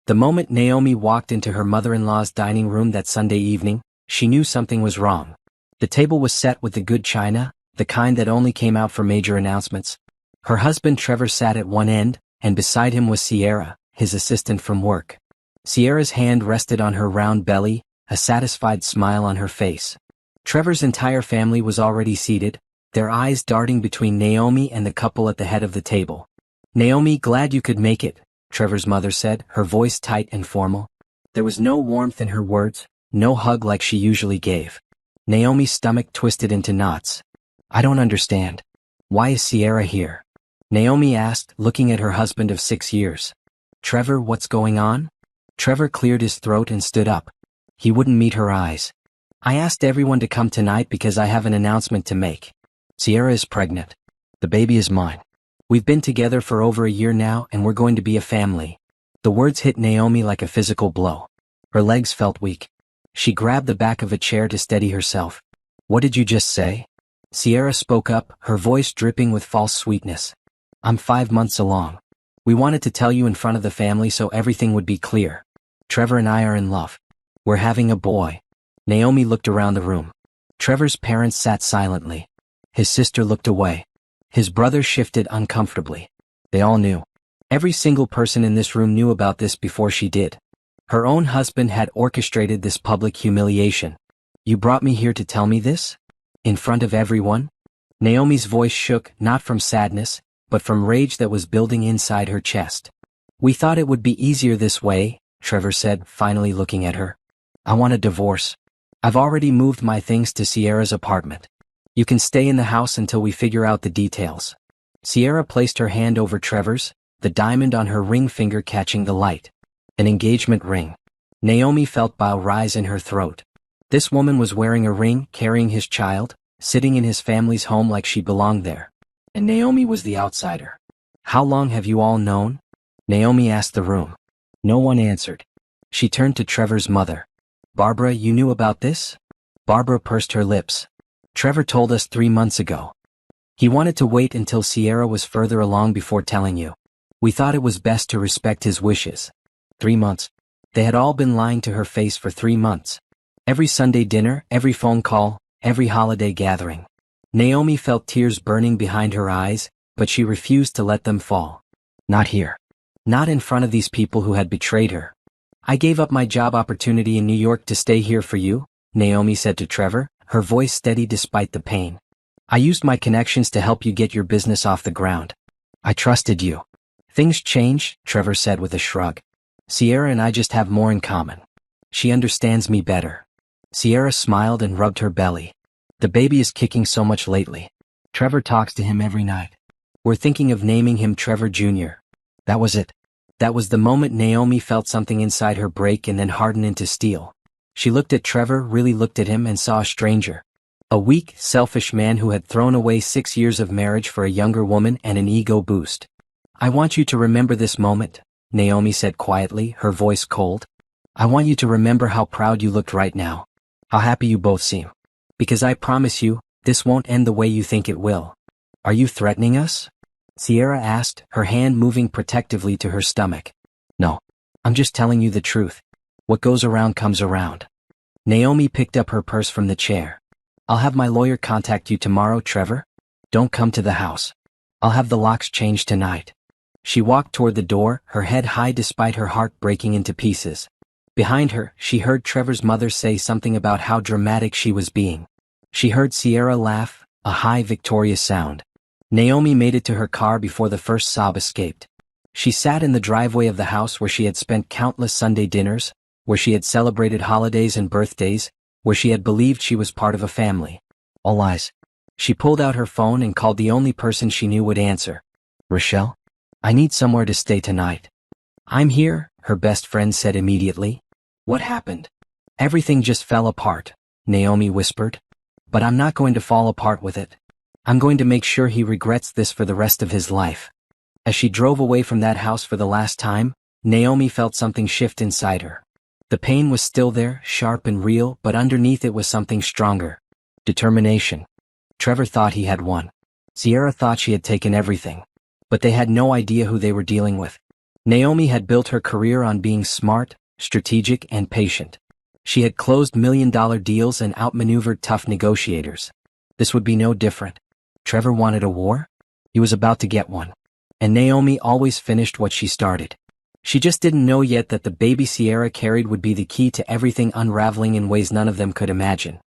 The moment Naomi walked into her mother-in-law's dining room that Sunday evening, she knew something was wrong. The table was set with the good china, the kind that only came out for major announcements. Her husband Trevor sat at one end, and beside him was Sierra, his assistant from work. Sierra's hand rested on her round belly, a satisfied smile on her face. Trevor's entire family was already seated, their eyes darting between Naomi and the couple at the head of the table. "Naomi, glad you could make it," Trevor's mother said, her voice tight and formal. There was no warmth in her words, no hug like she usually gave. Naomi's stomach twisted into knots. "I don't understand. Why is Sierra here?" Naomi asked, looking at her husband of 6 years. "Trevor, what's going on?" Trevor cleared his throat and stood up. He wouldn't meet her eyes. "I asked everyone to come tonight because I have an announcement to make. Sierra is pregnant. The baby is mine. We've been together for over a year now and we're going to be a family." The words hit Naomi like a physical blow. Her legs felt weak. She grabbed the back of a chair to steady herself. "What did you just say?" Sierra spoke up, her voice dripping with false sweetness. "I'm 5 months along. We wanted to tell you in front of the family so everything would be clear. Trevor and I are in love. We're having a boy." Naomi looked around the room. Trevor's parents sat silently. His sister looked away. His brother shifted uncomfortably. They all knew. Every single person in this room knew about this before she did. Her own husband had orchestrated this public humiliation. "You brought me here to tell me this? In front of everyone?" Naomi's voice shook, not from sadness, but from rage that was building inside her chest. "We thought it would be easier this way," Trevor said, finally looking at her. "I want a divorce. I've already moved my things to Sierra's apartment. You can stay in the house until we figure out the details." Sierra placed her hand over Trevor's, the diamond on her ring finger catching the light. An engagement ring. Naomi felt bile rise in her throat. This woman was wearing a ring, carrying his child, sitting in his family's home like she belonged there. And Naomi was the outsider. "How long have you all known?" Naomi asked the room. No one answered. She turned to Trevor's mother. "Barbara, you knew about this?" Barbara pursed her lips. "Trevor told us 3 months ago. He wanted to wait until Sierra was further along before telling you. We thought it was best to respect his wishes." 3 months. They had all been lying to her face for 3 months. Every Sunday dinner, every phone call, every holiday gathering. Naomi felt tears burning behind her eyes, but she refused to let them fall. Not here. Not in front of these people who had betrayed her. "I gave up my job opportunity in New York to stay here for you," Naomi said to Trevor, her voice steady despite the pain. "I used my connections to help you get your business off the ground. I trusted you." "Things change," Trevor said with a shrug. "Sierra and I just have more in common. She understands me better." Sierra smiled and rubbed her belly. "The baby is kicking so much lately. Trevor talks to him every night. We're thinking of naming him Trevor Jr." That was it. That was the moment Naomi felt something inside her break and then harden into steel. She looked at Trevor, really looked at him, and saw a stranger. A weak, selfish man who had thrown away 6 years of marriage for a younger woman and an ego boost. "I want you to remember this moment," Naomi said quietly, her voice cold. "I want you to remember how proud you looked right now. How happy you both seem. Because I promise you, this won't end the way you think it will." "Are you threatening us?" Sierra asked, her hand moving protectively to her stomach. "No. I'm just telling you the truth. What goes around comes around." Naomi picked up her purse from the chair. "I'll have my lawyer contact you tomorrow, Trevor. Don't come to the house. I'll have the locks changed tonight." She walked toward the door, her head high despite her heart breaking into pieces. Behind her, she heard Trevor's mother say something about how dramatic she was being. She heard Sierra laugh, a high, victorious sound. Naomi made it to her car before the first sob escaped. She sat in the driveway of the house where she had spent countless Sunday dinners, where she had celebrated holidays and birthdays, where she had believed she was part of a family. All lies. She pulled out her phone and called the only person she knew would answer. "Rochelle? I need somewhere to stay tonight." "I'm here," her best friend said immediately. "What happened?" "Everything just fell apart," Naomi whispered. "But I'm not going to fall apart with it. I'm going to make sure he regrets this for the rest of his life." As she drove away from that house for the last time, Naomi felt something shift inside her. The pain was still there, sharp and real, but underneath it was something stronger. Determination. Trevor thought he had won. Sierra thought she had taken everything. But they had no idea who they were dealing with. Naomi had built her career on being smart, strategic, and patient. She had closed million-dollar deals and outmaneuvered tough negotiators. This would be no different. Trevor wanted a war? He was about to get one. And Naomi always finished what she started. She just didn't know yet that the baby Sierra carried would be the key to everything unraveling in ways none of them could imagine.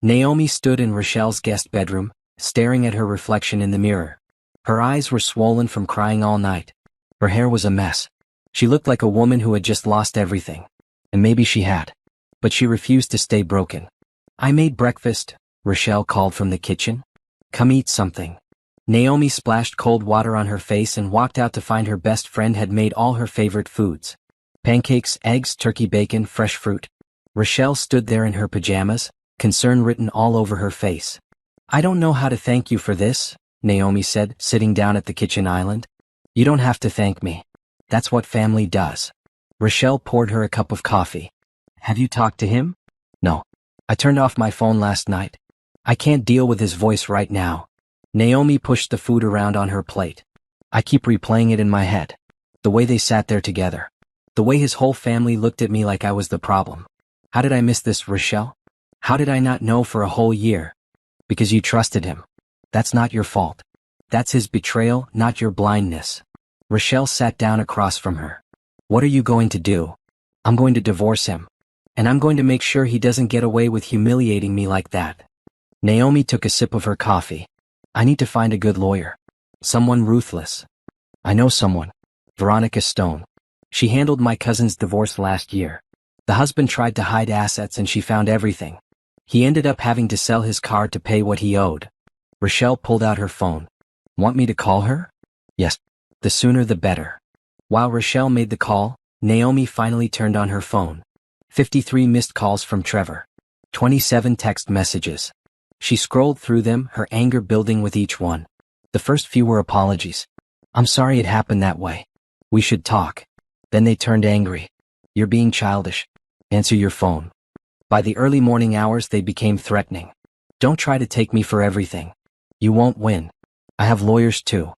Naomi stood in Rochelle's guest bedroom, staring at her reflection in the mirror. Her eyes were swollen from crying all night. Her hair was a mess. She looked like a woman who had just lost everything. And maybe she had. But she refused to stay broken. "I made breakfast," Rochelle called from the kitchen. "Come eat something." Naomi splashed cold water on her face and walked out to find her best friend had made all her favorite foods. Pancakes, eggs, turkey bacon, fresh fruit. Rochelle stood there in her pajamas, concern written all over her face. "I don't know how to thank you for this," Naomi said, sitting down at the kitchen island. "You don't have to thank me. That's what family does." Rochelle poured her a cup of coffee. "Have you talked to him?" "No. I turned off my phone last night. I can't deal with his voice right now." Naomi pushed the food around on her plate. "I keep replaying it in my head. The way they sat there together. The way his whole family looked at me like I was the problem. How did I miss this, Rochelle? How did I not know for a whole year? Because you trusted him. That's not your fault. That's his betrayal, not your blindness." Rochelle sat down across from her. "What are you going to do?" "I'm going to divorce him. And I'm going to make sure he doesn't get away with humiliating me like that." Naomi took a sip of her coffee. "I need to find a good lawyer. Someone ruthless. I know someone. Veronica Stone. She handled my cousin's divorce last year. The husband tried to hide assets and she found everything. He ended up having to sell his car to pay what he owed." Rochelle pulled out her phone. "Want me to call her?" "Yes. The sooner the better." While Rochelle made the call, Naomi finally turned on her phone. 53 missed calls from Trevor. 27 text messages. She scrolled through them, her anger building with each one. The first few were apologies. "I'm sorry it happened that way. We should talk." Then they turned angry. "You're being childish. Answer your phone." By the early morning hours they became threatening. "Don't try to take me for everything. You won't win. I have lawyers too."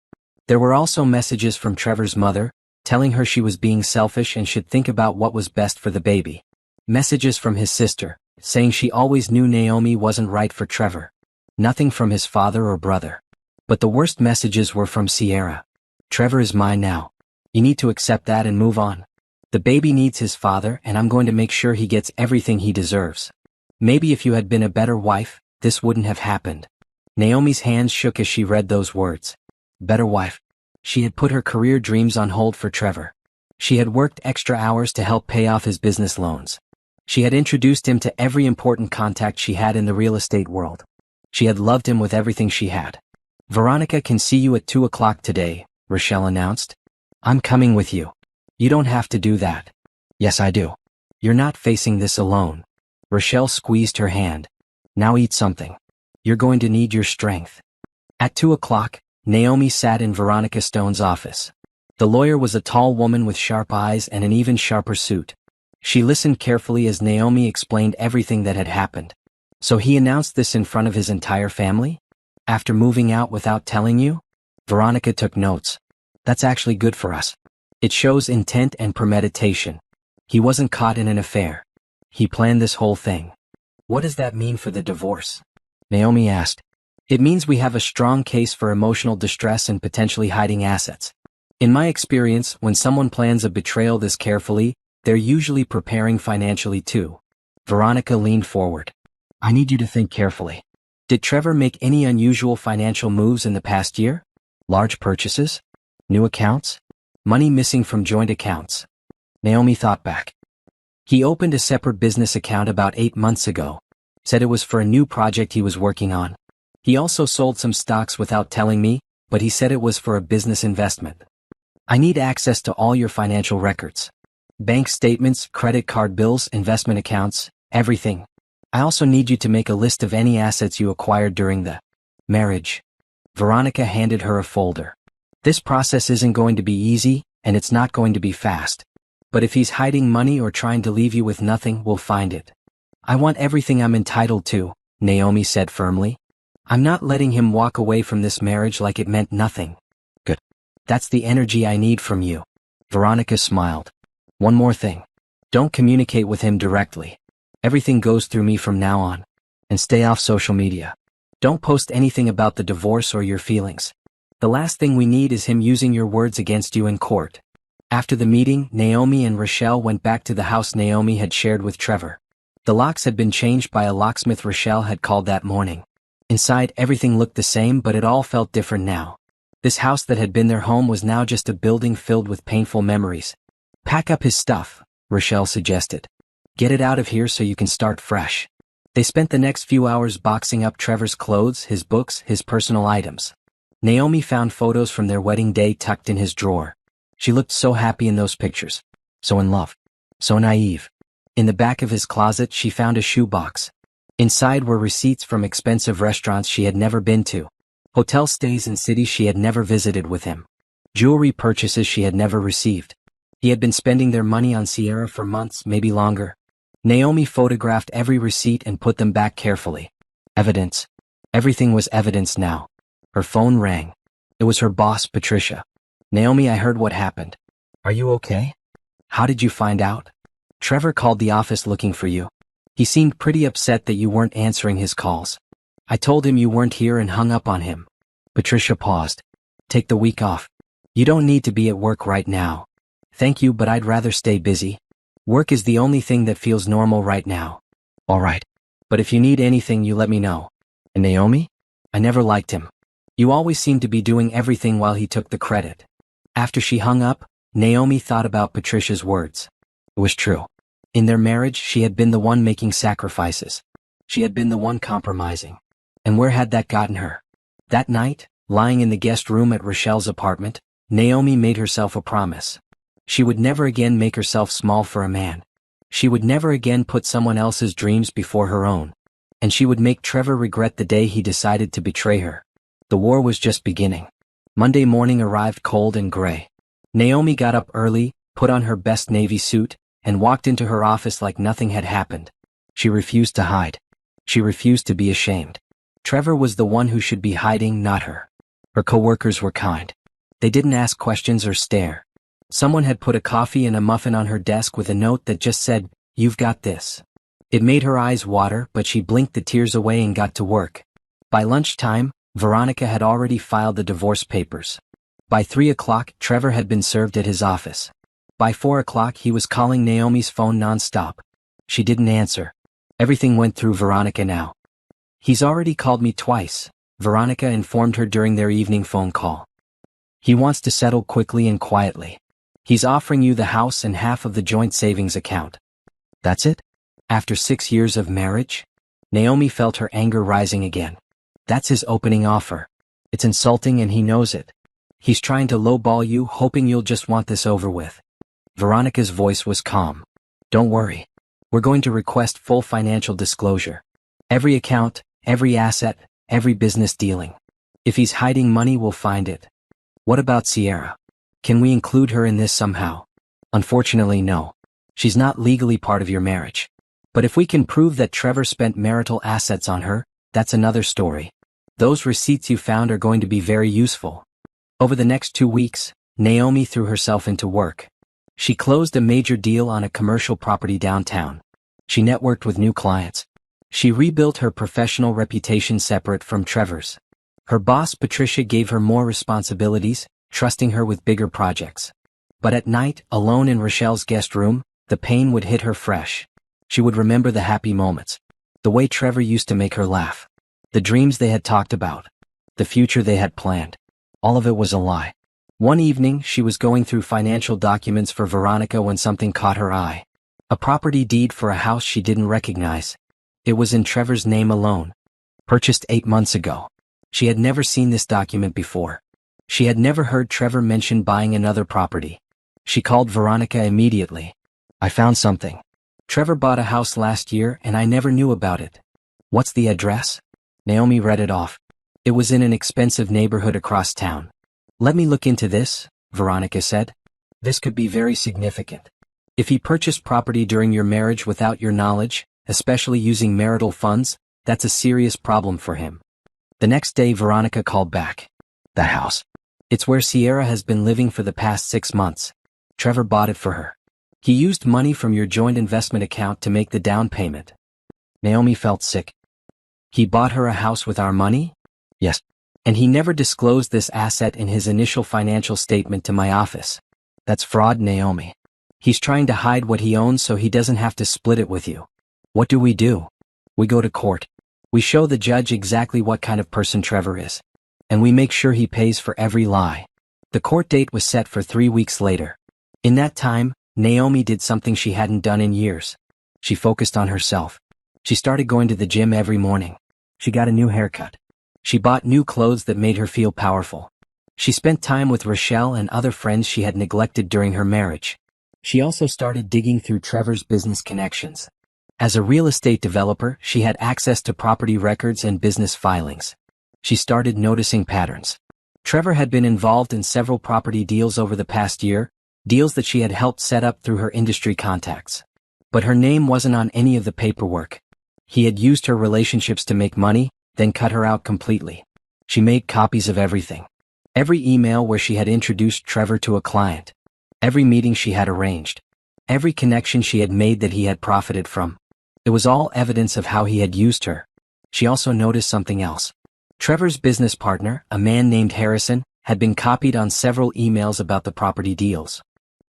There were also messages from Trevor's mother, telling her she was being selfish and should think about what was best for the baby. Messages from his sister, saying she always knew Naomi wasn't right for Trevor. Nothing from his father or brother. But the worst messages were from Sierra. "Trevor is mine now. You need to accept that and move on. The baby needs his father and I'm going to make sure he gets everything he deserves. Maybe if you had been a better wife, this wouldn't have happened." Naomi's hands shook as she read those words. Better wife. She had put her career dreams on hold for Trevor. She had worked extra hours to help pay off his business loans. She had introduced him to every important contact she had in the real estate world. She had loved him with everything she had. "Veronica can see you at 2 o'clock today," Rochelle announced. "I'm coming with you." "You don't have to do that." "Yes, I do. You're not facing this alone." Rochelle squeezed her hand. "Now eat something. You're going to need your strength." At 2 o'clock, Naomi sat in Veronica Stone's office. The lawyer was a tall woman with sharp eyes and an even sharper suit. She listened carefully as Naomi explained everything that had happened. "So he announced this in front of his entire family? After moving out without telling you?" Veronica took notes. "That's actually good for us. It shows intent and premeditation. He wasn't caught in an affair. He planned this whole thing." "What does that mean for the divorce?" Naomi asked. "It means we have a strong case for emotional distress and potentially hiding assets. In my experience, when someone plans a betrayal this carefully, they're usually preparing financially too." Veronica leaned forward. "I need you to think carefully. Did Trevor make any unusual financial moves in the past year? Large purchases? New accounts? Money missing from joint accounts?" Naomi thought back. "He opened a separate business account about 8 months ago. Said it was for a new project he was working on. He also sold some stocks without telling me, but he said it was for a business investment. I need access to all your financial records. Bank statements, credit card bills, investment accounts, everything. I also need you to make a list of any assets you acquired during the marriage." Veronica handed her a folder. "This process isn't going to be easy, and it's not going to be fast. But if he's hiding money or trying to leave you with nothing, we'll find it." "I want everything I'm entitled to," Naomi said firmly. "I'm not letting him walk away from this marriage like it meant nothing." "Good. That's the energy I need from you." Veronica smiled. One more thing. Don't communicate with him directly. Everything goes through me from now on. And stay off social media. Don't post anything about the divorce or your feelings. The last thing we need is him using your words against you in court. After the meeting, Naomi and Rochelle went back to the house Naomi had shared with Trevor. The locks had been changed by a locksmith Rochelle had called that morning. Inside, everything looked the same, but it all felt different now. This house that had been their home was now just a building filled with painful memories. Pack up his stuff, Rochelle suggested. Get it out of here so you can start fresh. They spent the next few hours boxing up Trevor's clothes, his books, his personal items. Naomi found photos from their wedding day tucked in his drawer. She looked so happy in those pictures. So in love. So naive. In the back of his closet, she found a shoebox. Inside were receipts from expensive restaurants she had never been to. Hotel stays in cities she had never visited with him. Jewelry purchases she had never received. He had been spending their money on Sierra for months, maybe longer. Naomi photographed every receipt and put them back carefully. Evidence. Everything was evidence now. Her phone rang. It was her boss, Patricia. Naomi, I heard what happened. Are you okay? How did you find out? Trevor called the office looking for you. He seemed pretty upset that you weren't answering his calls. I told him you weren't here and hung up on him. Patricia paused. Take the week off. You don't need to be at work right now. Thank you, but I'd rather stay busy. Work is the only thing that feels normal right now. All right. But if you need anything, you let me know. And Naomi? I never liked him. You always seemed to be doing everything while he took the credit. After she hung up, Naomi thought about Patricia's words. It was true. In their marriage, she had been the one making sacrifices. She had been the one compromising. And where had that gotten her? That night, lying in the guest room at Rochelle's apartment, Naomi made herself a promise. She would never again make herself small for a man. She would never again put someone else's dreams before her own. And she would make Trevor regret the day he decided to betray her. The war was just beginning. Monday morning arrived cold and gray. Naomi got up early, put on her best navy suit, and walked into her office like nothing had happened. She refused to hide. She refused to be ashamed. Trevor was the one who should be hiding, not her. Her coworkers were kind. They didn't ask questions or stare. Someone had put a coffee and a muffin on her desk with a note that just said, "You've got this." It made her eyes water, but she blinked the tears away and got to work. By lunchtime, Veronica had already filed the divorce papers. By 3 o'clock, Trevor had been served at his office. By 4 o'clock, he was calling Naomi's phone nonstop. She didn't answer. Everything went through Veronica now. He's already called me twice, Veronica informed her during their evening phone call. He wants to settle quickly and quietly. He's offering you the house and half of the joint savings account. That's it? After 6 years of marriage? Naomi felt her anger rising again. That's his opening offer. It's insulting and he knows it. He's trying to lowball you, hoping you'll just want this over with. Veronica's voice was calm. Don't worry. We're going to request full financial disclosure. Every account, every asset, every business dealing. If he's hiding money, we'll find it. What about Sierra? Can we include her in this somehow? Unfortunately, no. She's not legally part of your marriage. But if we can prove that Trevor spent marital assets on her, that's another story. Those receipts you found are going to be very useful. Over the next 2 weeks, Naomi threw herself into work. She closed a major deal on a commercial property downtown. She networked with new clients. She rebuilt her professional reputation separate from Trevor's. Her boss, Patricia, gave her more responsibilities, trusting her with bigger projects. But at night, alone in Rochelle's guest room, the pain would hit her fresh. She would remember the happy moments. The way Trevor used to make her laugh. The dreams they had talked about. The future they had planned. All of it was a lie. One evening, she was going through financial documents for Veronica when something caught her eye. A property deed for a house she didn't recognize. It was in Trevor's name alone. Purchased 8 months ago. She had never seen this document before. She had never heard Trevor mention buying another property. She called Veronica immediately. I found something. Trevor bought a house last year and I never knew about it. What's the address? Naomi read it off. It was in an expensive neighborhood across town. Let me look into this, Veronica said. This could be very significant. If he purchased property during your marriage without your knowledge, especially using marital funds, that's a serious problem for him. The next day Veronica called back. That house. It's where Sierra has been living for the past 6 months. Trevor bought it for her. He used money from your joint investment account to make the down payment. Naomi felt sick. He bought her a house with our money? Yes. And he never disclosed this asset in his initial financial statement to my office. That's fraud, Naomi. He's trying to hide what he owns so he doesn't have to split it with you. What do? We go to court. We show the judge exactly what kind of person Trevor is. And we make sure he pays for every lie. The court date was set for 3 weeks later. In that time, Naomi did something she hadn't done in years. She focused on herself. She started going to the gym every morning. She got a new haircut. She bought new clothes that made her feel powerful. She spent time with Rochelle and other friends she had neglected during her marriage. She also started digging through Trevor's business connections. As a real estate developer, she had access to property records and business filings. She started noticing patterns. Trevor had been involved in several property deals over the past year, deals that she had helped set up through her industry contacts. But her name wasn't on any of the paperwork. He had used her relationships to make money, then cut her out completely. She made copies of everything. Every email where she had introduced Trevor to a client. Every meeting she had arranged. Every connection she had made that he had profited from. It was all evidence of how he had used her. She also noticed something else. Trevor's business partner, a man named Harrison, had been copied on several emails about the property deals.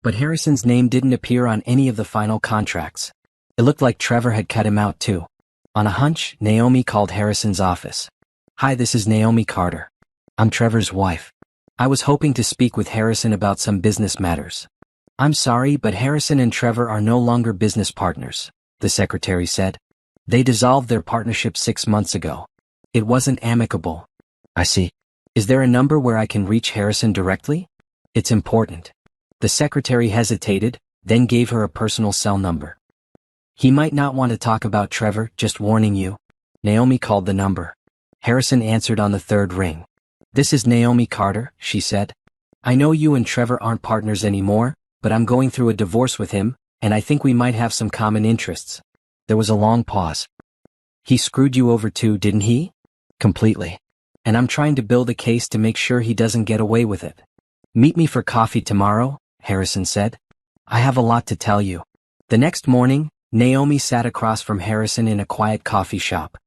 But Harrison's name didn't appear on any of the final contracts. It looked like Trevor had cut him out too. On a hunch, Naomi called Harrison's office. Hi, this is Naomi Carter. I'm Trevor's wife. I was hoping to speak with Harrison about some business matters. I'm sorry, but Harrison and Trevor are no longer business partners, the secretary said. They dissolved their partnership 6 months ago. It wasn't amicable. I see. Is there a number where I can reach Harrison directly? It's important. The secretary hesitated, then gave her a personal cell number. He might not want to talk about Trevor, just warning you. Naomi called the number. Harrison answered on the third ring. This is Naomi Carter, she said. I know you and Trevor aren't partners anymore, but I'm going through a divorce with him, and I think we might have some common interests. There was a long pause. He screwed you over too, didn't he? Completely. And I'm trying to build a case to make sure he doesn't get away with it. Meet me for coffee tomorrow, Harrison said. I have a lot to tell you. The next morning, Naomi sat across from Harrison in a quiet coffee shop.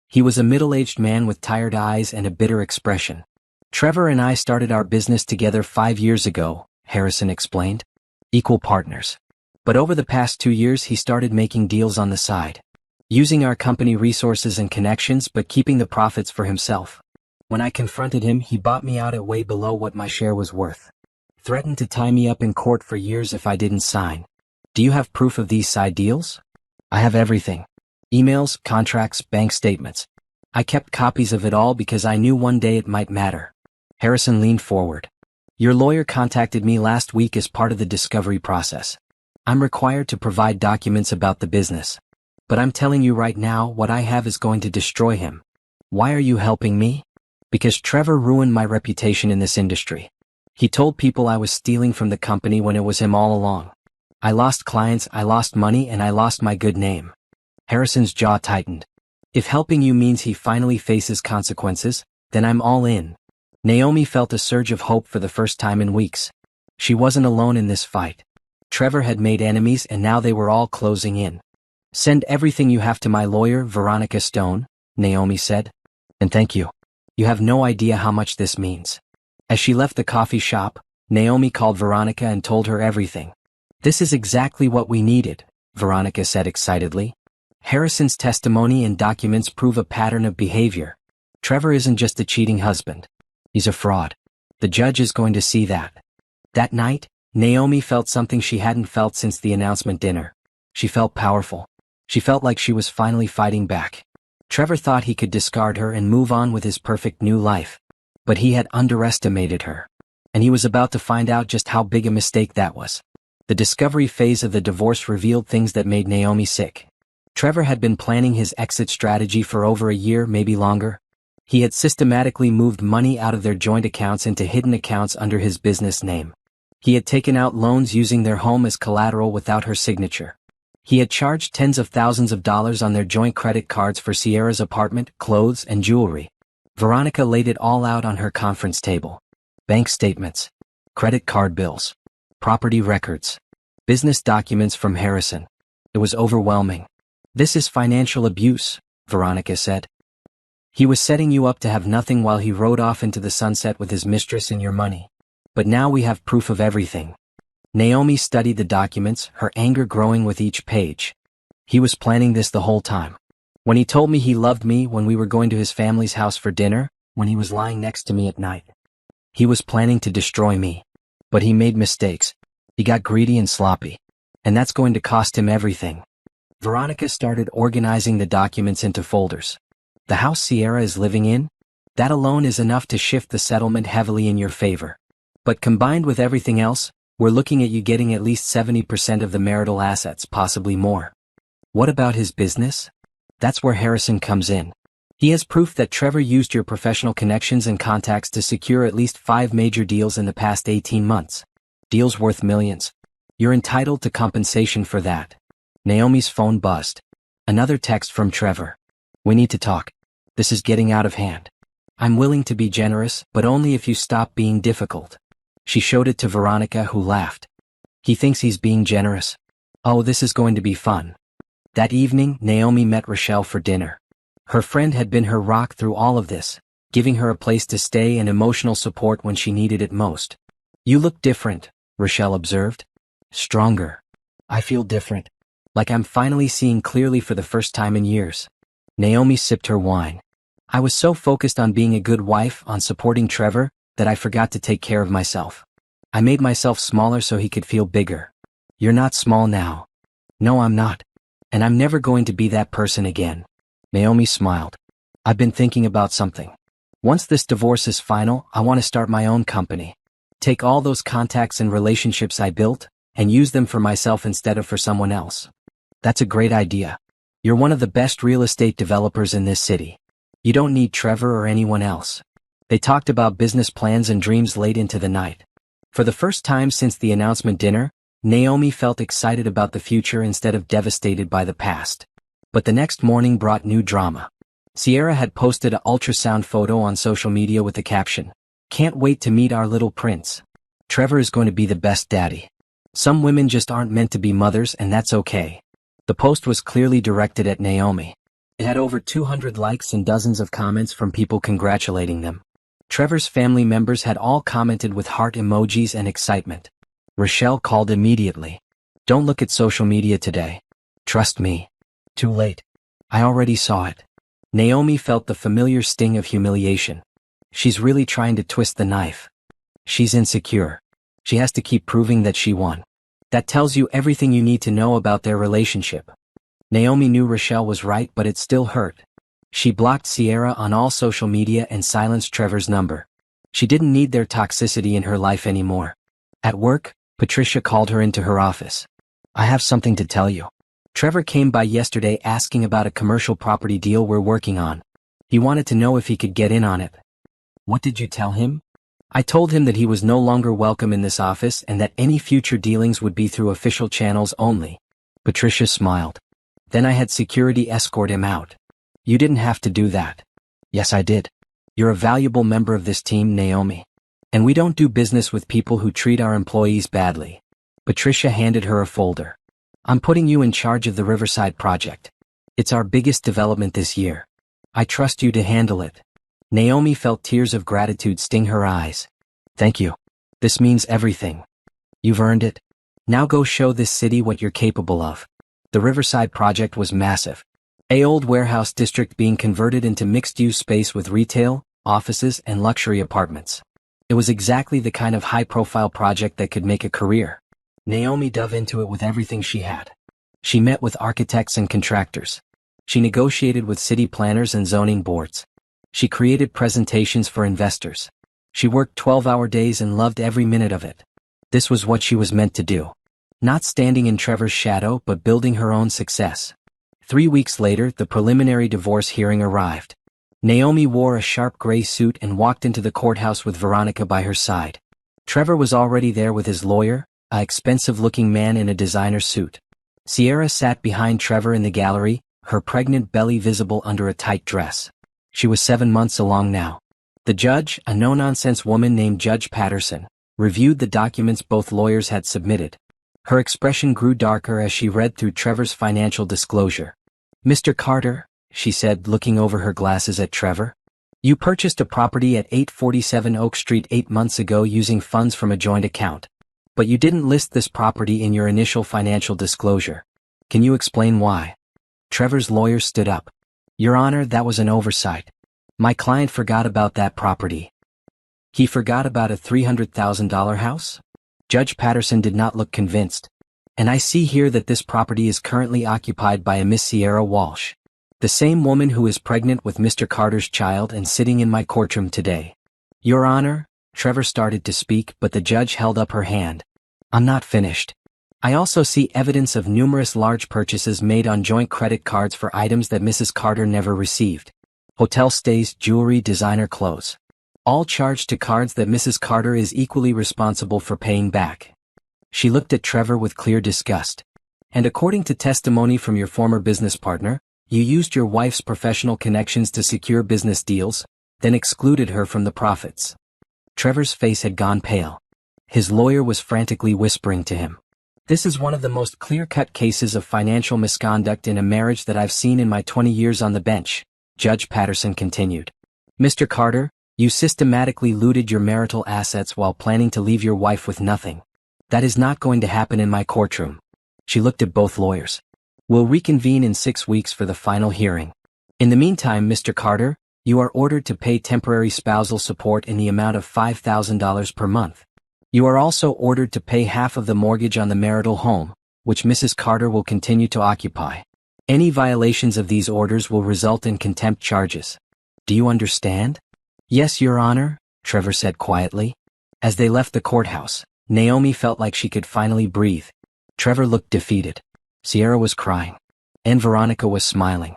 He was a middle-aged man with tired eyes and a bitter expression. Trevor and I started our business together 5 years ago, Harrison explained. Equal partners. But over the past 2 years he started making deals on the side. Using our company resources and connections but keeping the profits for himself. When I confronted him, he bought me out at way below what my share was worth. Threatened to tie me up in court for years if I didn't sign. Do you have proof of these side deals? I have everything. Emails, contracts, bank statements. I kept copies of it all because I knew one day it might matter. Harrison leaned forward. Your lawyer contacted me last week as part of the discovery process. I'm required to provide documents about the business. But I'm telling you right now, what I have is going to destroy him. Why are you helping me? Because Trevor ruined my reputation in this industry. He told people I was stealing from the company when it was him all along. I lost clients, I lost money, and I lost my good name. Harrison's jaw tightened. If helping you means he finally faces consequences, then I'm all in. Naomi felt a surge of hope for the first time in weeks. She wasn't alone in this fight. Trevor had made enemies and now they were all closing in. Send everything you have to my lawyer, Veronica Stone, Naomi said. And thank you. You have no idea how much this means. As she left the coffee shop, Naomi called Veronica and told her everything. This is exactly what we needed, Veronica said excitedly. Harrison's testimony and documents prove a pattern of behavior. Trevor isn't just a cheating husband. He's a fraud. The judge is going to see that. That night, Naomi felt something she hadn't felt since the announcement dinner. She felt powerful. She felt like she was finally fighting back. Trevor thought he could discard her and move on with his perfect new life. But he had underestimated her. And he was about to find out just how big a mistake that was. The discovery phase of the divorce revealed things that made Naomi sick. Trevor had been planning his exit strategy for over a year, maybe longer. He had systematically moved money out of their joint accounts into hidden accounts under his business name. He had taken out loans using their home as collateral without her signature. He had charged tens of thousands of dollars on their joint credit cards for Sierra's apartment, clothes, and jewelry. Veronica laid it all out on her conference table. Bank statements. Credit card bills. property records, business documents from Harrison. It was overwhelming. "This is financial abuse," Veronica said. "He was setting you up to have nothing while he rode off into the sunset with his mistress and your money. But now we have proof of everything." Naomi studied the documents, her anger growing with each page. "He was planning this the whole time. When he told me he loved me when we were going to his family's house for dinner, when he was lying next to me at night. He was planning to destroy me. But he made mistakes. He got greedy and sloppy. And that's going to cost him everything." Veronica started organizing the documents into folders. "The house Sierra is living in? That alone is enough to shift the settlement heavily in your favor. But combined with everything else, we're looking at you getting at least 70% of the marital assets, possibly more." "What about his business?" "That's where Harrison comes in. He has proof that Trevor used your professional connections and contacts to secure at least 5 major deals in the past 18 months. Deals worth millions. You're entitled to compensation for that." Naomi's phone buzzed. Another text from Trevor. "We need to talk. This is getting out of hand. I'm willing to be generous, but only if you stop being difficult." She showed it to Veronica, who laughed. "He thinks he's being generous. Oh, this is going to be fun." That evening, Naomi met Rochelle for dinner. Her friend had been her rock through all of this, giving her a place to stay and emotional support when she needed it most. "You look different," Rochelle observed. "Stronger. I feel different. Like I'm finally seeing clearly for the first time in years." Naomi sipped her wine. "I was so focused on being a good wife, on supporting Trevor, that I forgot to take care of myself. I made myself smaller so he could feel bigger." "You're not small now." "No, I'm not. And I'm never going to be that person again." Naomi smiled. "I've been thinking about something. Once this divorce is final, I want to start my own company. Take all those contacts and relationships I built, and use them for myself instead of for someone else." "That's a great idea. You're one of the best real estate developers in this city. You don't need Trevor or anyone else." They talked about business plans and dreams late into the night. For the first time since the announcement dinner, Naomi felt excited about the future instead of devastated by the past. But the next morning brought new drama. Sierra had posted an ultrasound photo on social media with the caption, "Can't wait to meet our little prince. Trevor is going to be the best daddy. Some women just aren't meant to be mothers, and that's okay." The post was clearly directed at Naomi. It had over 200 likes and dozens of comments from people congratulating them. Trevor's family members had all commented with heart emojis and excitement. Rochelle called immediately. "Don't look at social media today. Trust me." "Too late. I already saw it." Naomi felt the familiar sting of humiliation. She's really trying to twist the knife. She's insecure. She has to keep proving that she won. That tells you everything you need to know about their relationship. Naomi knew Rochelle was right, but it still hurt. She blocked Sierra on all social media and silenced Trevor's number. She didn't need their toxicity in her life anymore. At work, Patricia called her into her office. "I have something to tell you. Trevor came by yesterday asking about a commercial property deal we're working on. He wanted to know if he could get in on it." "What did you tell him?" "I told him that he was no longer welcome in this office and that any future dealings would be through official channels only." Patricia smiled. "Then I had security escort him out." "You didn't have to do that." "Yes, I did. You're a valuable member of this team, Naomi. And we don't do business with people who treat our employees badly." Patricia handed her a folder. "I'm putting you in charge of the Riverside project. It's our biggest development this year. I trust you to handle it." Naomi felt tears of gratitude sting her eyes. "Thank you. This means everything. You've earned it. Now go show this city what you're capable of." The Riverside project was massive. An old warehouse district being converted into mixed-use space with retail, offices, and luxury apartments. It was exactly the kind of high-profile project that could make a career. Naomi dove into it with everything she had. She met with architects and contractors. She negotiated with city planners and zoning boards. She created presentations for investors. She worked 12-hour days and loved every minute of it. This was what she was meant to do. Not standing in Trevor's shadow, but building her own success. 3 weeks later, the preliminary divorce hearing arrived. Naomi wore a sharp gray suit and walked into the courthouse with Veronica by her side. Trevor was already there with his lawyer, an expensive-looking man in a designer suit. Sierra sat behind Trevor in the gallery, her pregnant belly visible under a tight dress. She was 7 months along now. The judge, a no-nonsense woman named Judge Patterson, reviewed the documents both lawyers had submitted. Her expression grew darker as she read through Trevor's financial disclosure. "Mr. Carter," she said, looking over her glasses at Trevor, "you purchased a property at 847 Oak Street 8 months ago using funds from a joint account. But you didn't list this property in your initial financial disclosure. Can you explain why?" Trevor's lawyer stood up. "Your Honor, that was an oversight. My client forgot about that property." "He forgot about a $300,000 house?" Judge Patterson did not look convinced. "And I see here that this property is currently occupied by a Miss Sierra Walsh, the same woman who is pregnant with Mr. Carter's child and sitting in my courtroom today." "Your Honor," Trevor started to speak, but the judge held up her hand. "I'm not finished. I also see evidence of numerous large purchases made on joint credit cards for items that Mrs. Carter never received. Hotel stays, jewelry, designer clothes. All charged to cards that Mrs. Carter is equally responsible for paying back." She looked at Trevor with clear disgust. "And according to testimony from your former business partner, you used your wife's professional connections to secure business deals, then excluded her from the profits." Trevor's face had gone pale. His lawyer was frantically whispering to him. "This is one of the most clear-cut cases of financial misconduct in a marriage that I've seen in my 20 years on the bench," Judge Patterson continued. "Mr. Carter, you systematically looted your marital assets while planning to leave your wife with nothing. That is not going to happen in my courtroom." She looked at both lawyers. "We'll reconvene in 6 weeks for the final hearing. In the meantime, Mr. Carter, you are ordered to pay temporary spousal support in the amount of $5,000 per month. You are also ordered to pay half of the mortgage on the marital home, which Mrs. Carter will continue to occupy. Any violations of these orders will result in contempt charges. Do you understand?" "Yes, Your Honor," Trevor said quietly. As they left the courthouse, Naomi felt like she could finally breathe. Trevor looked defeated. Sierra was crying. And Veronica was smiling.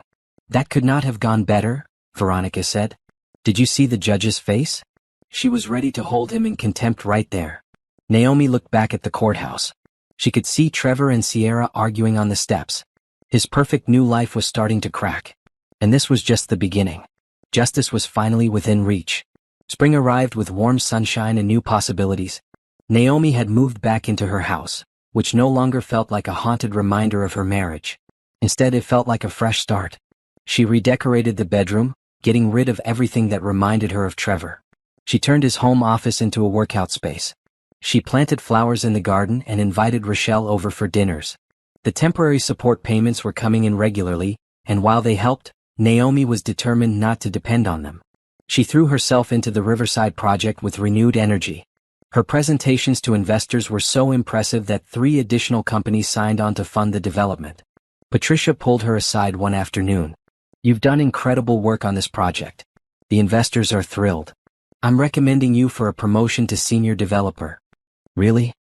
"That could not have gone better," Veronica said. "Did you see the judge's face? She was ready to hold him in contempt right there." Naomi looked back at the courthouse. She could see Trevor and Sierra arguing on the steps. His perfect new life was starting to crack. And this was just the beginning. Justice was finally within reach. Spring arrived with warm sunshine and new possibilities. Naomi had moved back into her house, which no longer felt like a haunted reminder of her marriage. Instead, it felt like a fresh start. She redecorated the bedroom, getting rid of everything that reminded her of Trevor. She turned his home office into a workout space. She planted flowers in the garden and invited Rochelle over for dinners. The temporary support payments were coming in regularly, and while they helped, Naomi was determined not to depend on them. She threw herself into the Riverside project with renewed energy. Her presentations to investors were so impressive that 3 additional companies signed on to fund the development. Patricia pulled her aside one afternoon. "You've done incredible work on this project. The investors are thrilled. I'm recommending you for a promotion to senior developer." "Really?"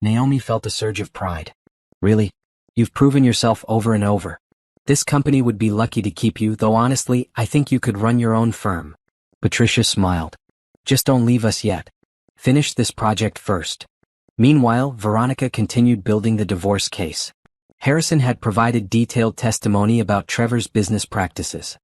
Naomi felt a surge of pride. "Really? You've proven yourself over and over. This company would be lucky to keep you, though honestly, I think you could run your own firm." Patricia smiled. "Just don't leave us yet. Finish this project first." Meanwhile, Veronica continued building the divorce case. Harrison had provided detailed testimony about Trevor's business practices.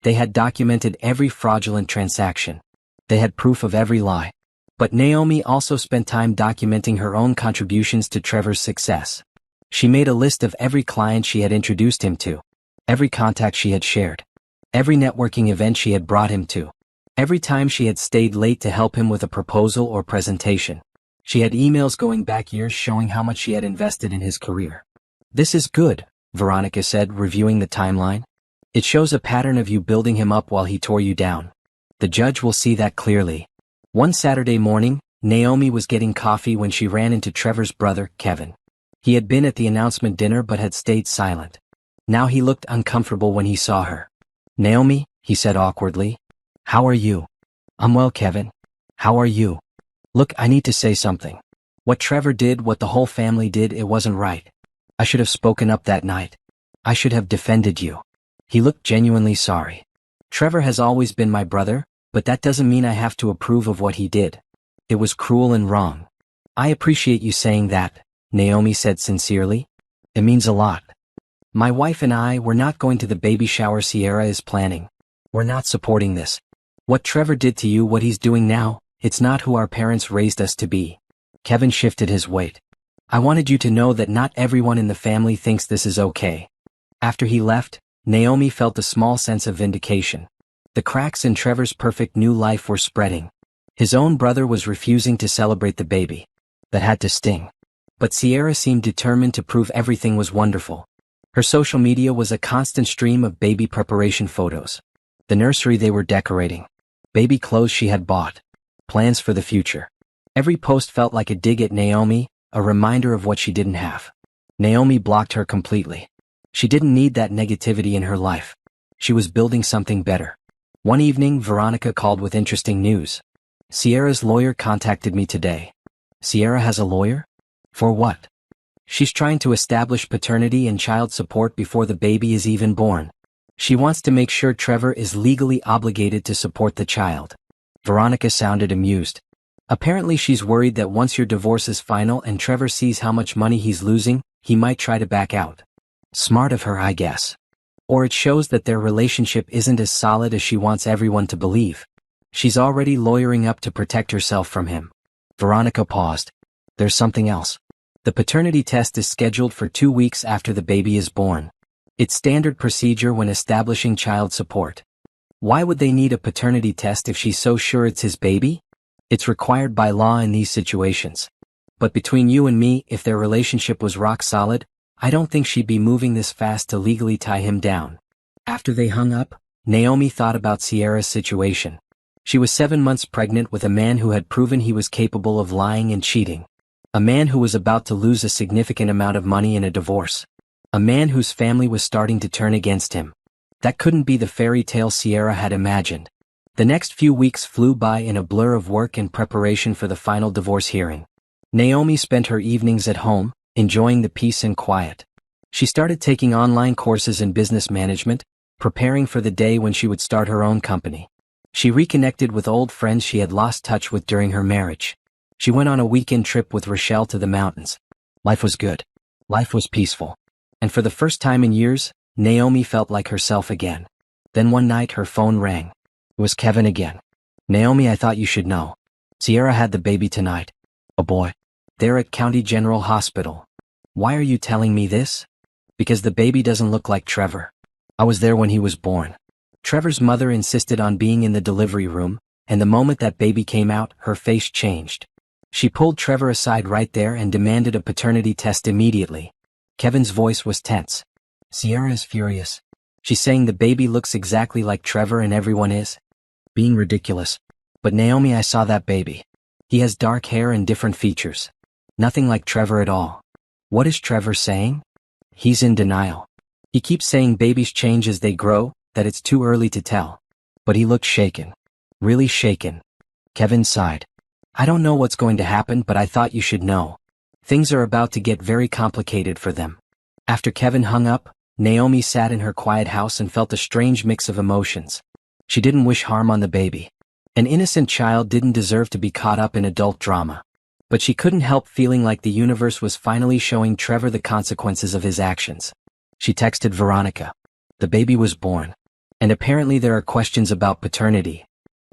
They had documented every fraudulent transaction. They had proof of every lie. But Naomi also spent time documenting her own contributions to Trevor's success. She made a list of every client she had introduced him to, every contact she had shared, every networking event she had brought him to, every time she had stayed late to help him with a proposal or presentation. She had emails going back years showing how much she had invested in his career. "This is good," Veronica said, reviewing the timeline. "It shows a pattern of you building him up while he tore you down. The judge will see that clearly." One Saturday morning, Naomi was getting coffee when she ran into Trevor's brother, Kevin. He had been at the announcement dinner but had stayed silent. Now he looked uncomfortable when he saw her. "Naomi," he said awkwardly. "How are you?" "I'm well, Kevin. How are you?" "Look, I need to say something. What Trevor did, what the whole family did, it wasn't right. I should have spoken up that night. I should have defended you." He looked genuinely sorry. "Trevor has always been my brother, but that doesn't mean I have to approve of what he did. It was cruel and wrong." "I appreciate you saying that," Naomi said sincerely. "It means a lot. My wife and I, we're not going to the baby shower Sierra is planning. We're not supporting this. What Trevor did to you, what he's doing now, it's not who our parents raised us to be. Kevin shifted his weight. I wanted you to know that not everyone in the family thinks this is okay. After he left, Naomi felt a small sense of vindication. The cracks in Trevor's perfect new life were spreading. His own brother was refusing to celebrate the baby. That had to sting. But Sierra seemed determined to prove everything was wonderful. Her social media was a constant stream of baby preparation photos. The nursery they were decorating. Baby clothes she had bought. Plans for the future. Every post felt like a dig at Naomi, a reminder of what she didn't have. Naomi blocked her completely. She didn't need that negativity in her life. She was building something better. One evening, Veronica called with interesting news. Sierra's lawyer contacted me today. Sierra has a lawyer? For what? She's trying to establish paternity and child support before the baby is even born. She wants to make sure Trevor is legally obligated to support the child. Veronica sounded amused. Apparently she's worried that once your divorce is final and Trevor sees how much money he's losing, he might try to back out. Smart of her, I guess. Or it shows that their relationship isn't as solid as she wants everyone to believe. She's already lawyering up to protect herself from him. Veronica paused. There's something else. The paternity test is scheduled for 2 weeks after the baby is born. It's standard procedure when establishing child support. Why would they need a paternity test if she's so sure it's his baby? It's required by law in these situations. But between you and me, if their relationship was rock solid, I don't think she'd be moving this fast to legally tie him down. After they hung up, Naomi thought about Sierra's situation. She was 7 months pregnant with a man who had proven he was capable of lying and cheating. A man who was about to lose a significant amount of money in a divorce. A man whose family was starting to turn against him. That couldn't be the fairy tale Sierra had imagined. The next few weeks flew by in a blur of work and preparation for the final divorce hearing. Naomi spent her evenings at home, enjoying the peace and quiet. She started taking online courses in business management, preparing for the day when she would start her own company. She reconnected with old friends she had lost touch with during her marriage. She went on a weekend trip with Rochelle to the mountains. Life was good. Life was peaceful. And for the first time in years, Naomi felt like herself again. Then one night her phone rang. It was Kevin again. Naomi, I thought you should know. Sierra had the baby tonight. A boy. They're at County General Hospital. Why are you telling me this? Because the baby doesn't look like Trevor. I was there when he was born. Trevor's mother insisted on being in the delivery room, and the moment that baby came out, her face changed. She pulled Trevor aside right there and demanded a paternity test immediately. Kevin's voice was tense. Sierra is furious. She's saying the baby looks exactly like Trevor and everyone is. Being ridiculous. But Naomi, I saw that baby. He has dark hair and different features. Nothing like Trevor at all. What is Trevor saying? He's in denial. He keeps saying babies change as they grow, that it's too early to tell. But he looked shaken. Really shaken. Kevin sighed. I don't know what's going to happen, but I thought you should know. Things are about to get very complicated for them. After Kevin hung up, Naomi sat in her quiet house and felt a strange mix of emotions. She didn't wish harm on the baby. An innocent child didn't deserve to be caught up in adult drama. But she couldn't help feeling like the universe was finally showing Trevor the consequences of his actions. She texted Veronica. The baby was born. And apparently there are questions about paternity.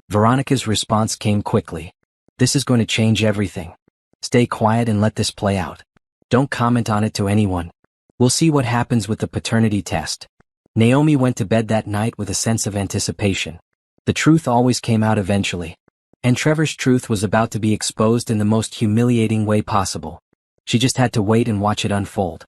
Veronica's response came quickly. This is going to change everything. Stay quiet and let this play out. Don't comment on it to anyone. We'll see what happens with the paternity test. Naomi went to bed that night with a sense of anticipation. The truth always came out eventually. And Trevor's truth was about to be exposed in the most humiliating way possible. She just had to wait and watch it unfold.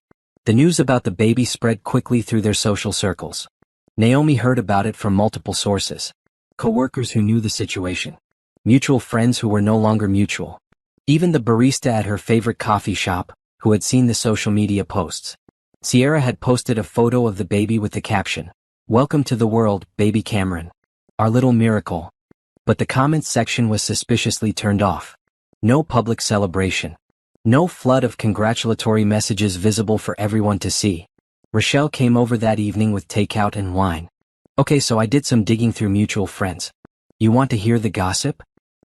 The news about the baby spread quickly through their social circles. Naomi heard about it from multiple sources. Co-workers who knew the situation. Mutual friends who were no longer mutual. Even the barista at her favorite coffee shop, who had seen the social media posts. Sierra had posted a photo of the baby with the caption, "Welcome to the world, baby Cameron. Our little miracle." But the comments section was suspiciously turned off. No public celebration. No flood of congratulatory messages visible for everyone to see. Rochelle came over that evening with takeout and wine. Okay, so I did some digging through mutual friends. You want to hear the gossip?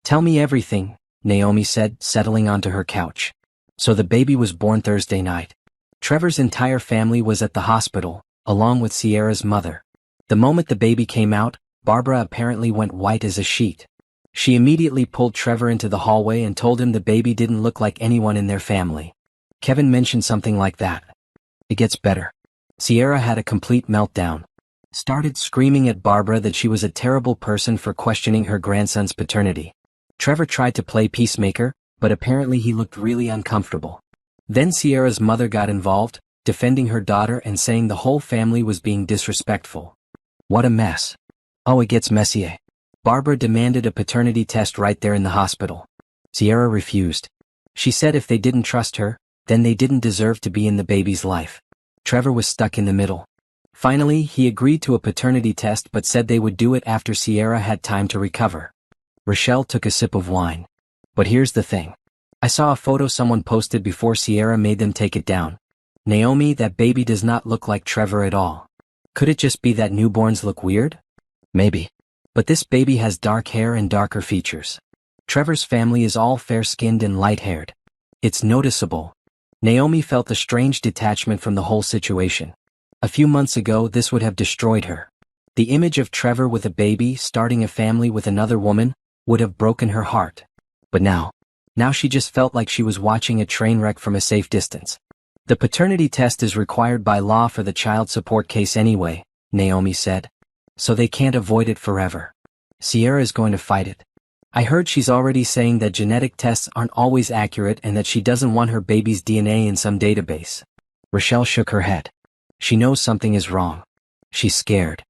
Tell me everything, Naomi said, settling onto her couch. So the baby was born Thursday night. Trevor's entire family was at the hospital, along with Sierra's mother. The moment the baby came out, Barbara apparently went white as a sheet. She immediately pulled Trevor into the hallway and told him the baby didn't look like anyone in their family. Kevin mentioned something like that. It gets better. Sierra had a complete meltdown. Started screaming at Barbara that she was a terrible person for questioning her grandson's paternity. Trevor tried to play peacemaker, but apparently he looked really uncomfortable. Then Sierra's mother got involved, defending her daughter and saying the whole family was being disrespectful. What a mess. Oh, it gets messier. Barbara demanded a paternity test right there in the hospital. Sierra refused. She said if they didn't trust her, then they didn't deserve to be in the baby's life. Trevor was stuck in the middle. Finally, he agreed to a paternity test but said they would do it after Sierra had time to recover. Rochelle took a sip of wine. But here's the thing. I saw a photo someone posted before Sierra made them take it down. Naomi, that baby does not look like Trevor at all. Could it just be that newborns look weird? Maybe. But this baby has dark hair and darker features. Trevor's family is all fair-skinned and light-haired. It's noticeable. Naomi felt a strange detachment from the whole situation. A few months ago, this would have destroyed her. The image of Trevor with a baby starting a family with another woman would have broken her heart. But now she just felt like she was watching a train wreck from a safe distance. The paternity test is required by law for the child support case anyway, Naomi said. So they can't avoid it forever. Sierra is going to fight it. I heard she's already saying that genetic tests aren't always accurate and that she doesn't want her baby's DNA in some database. Rochelle shook her head. She knows something is wrong. She's scared.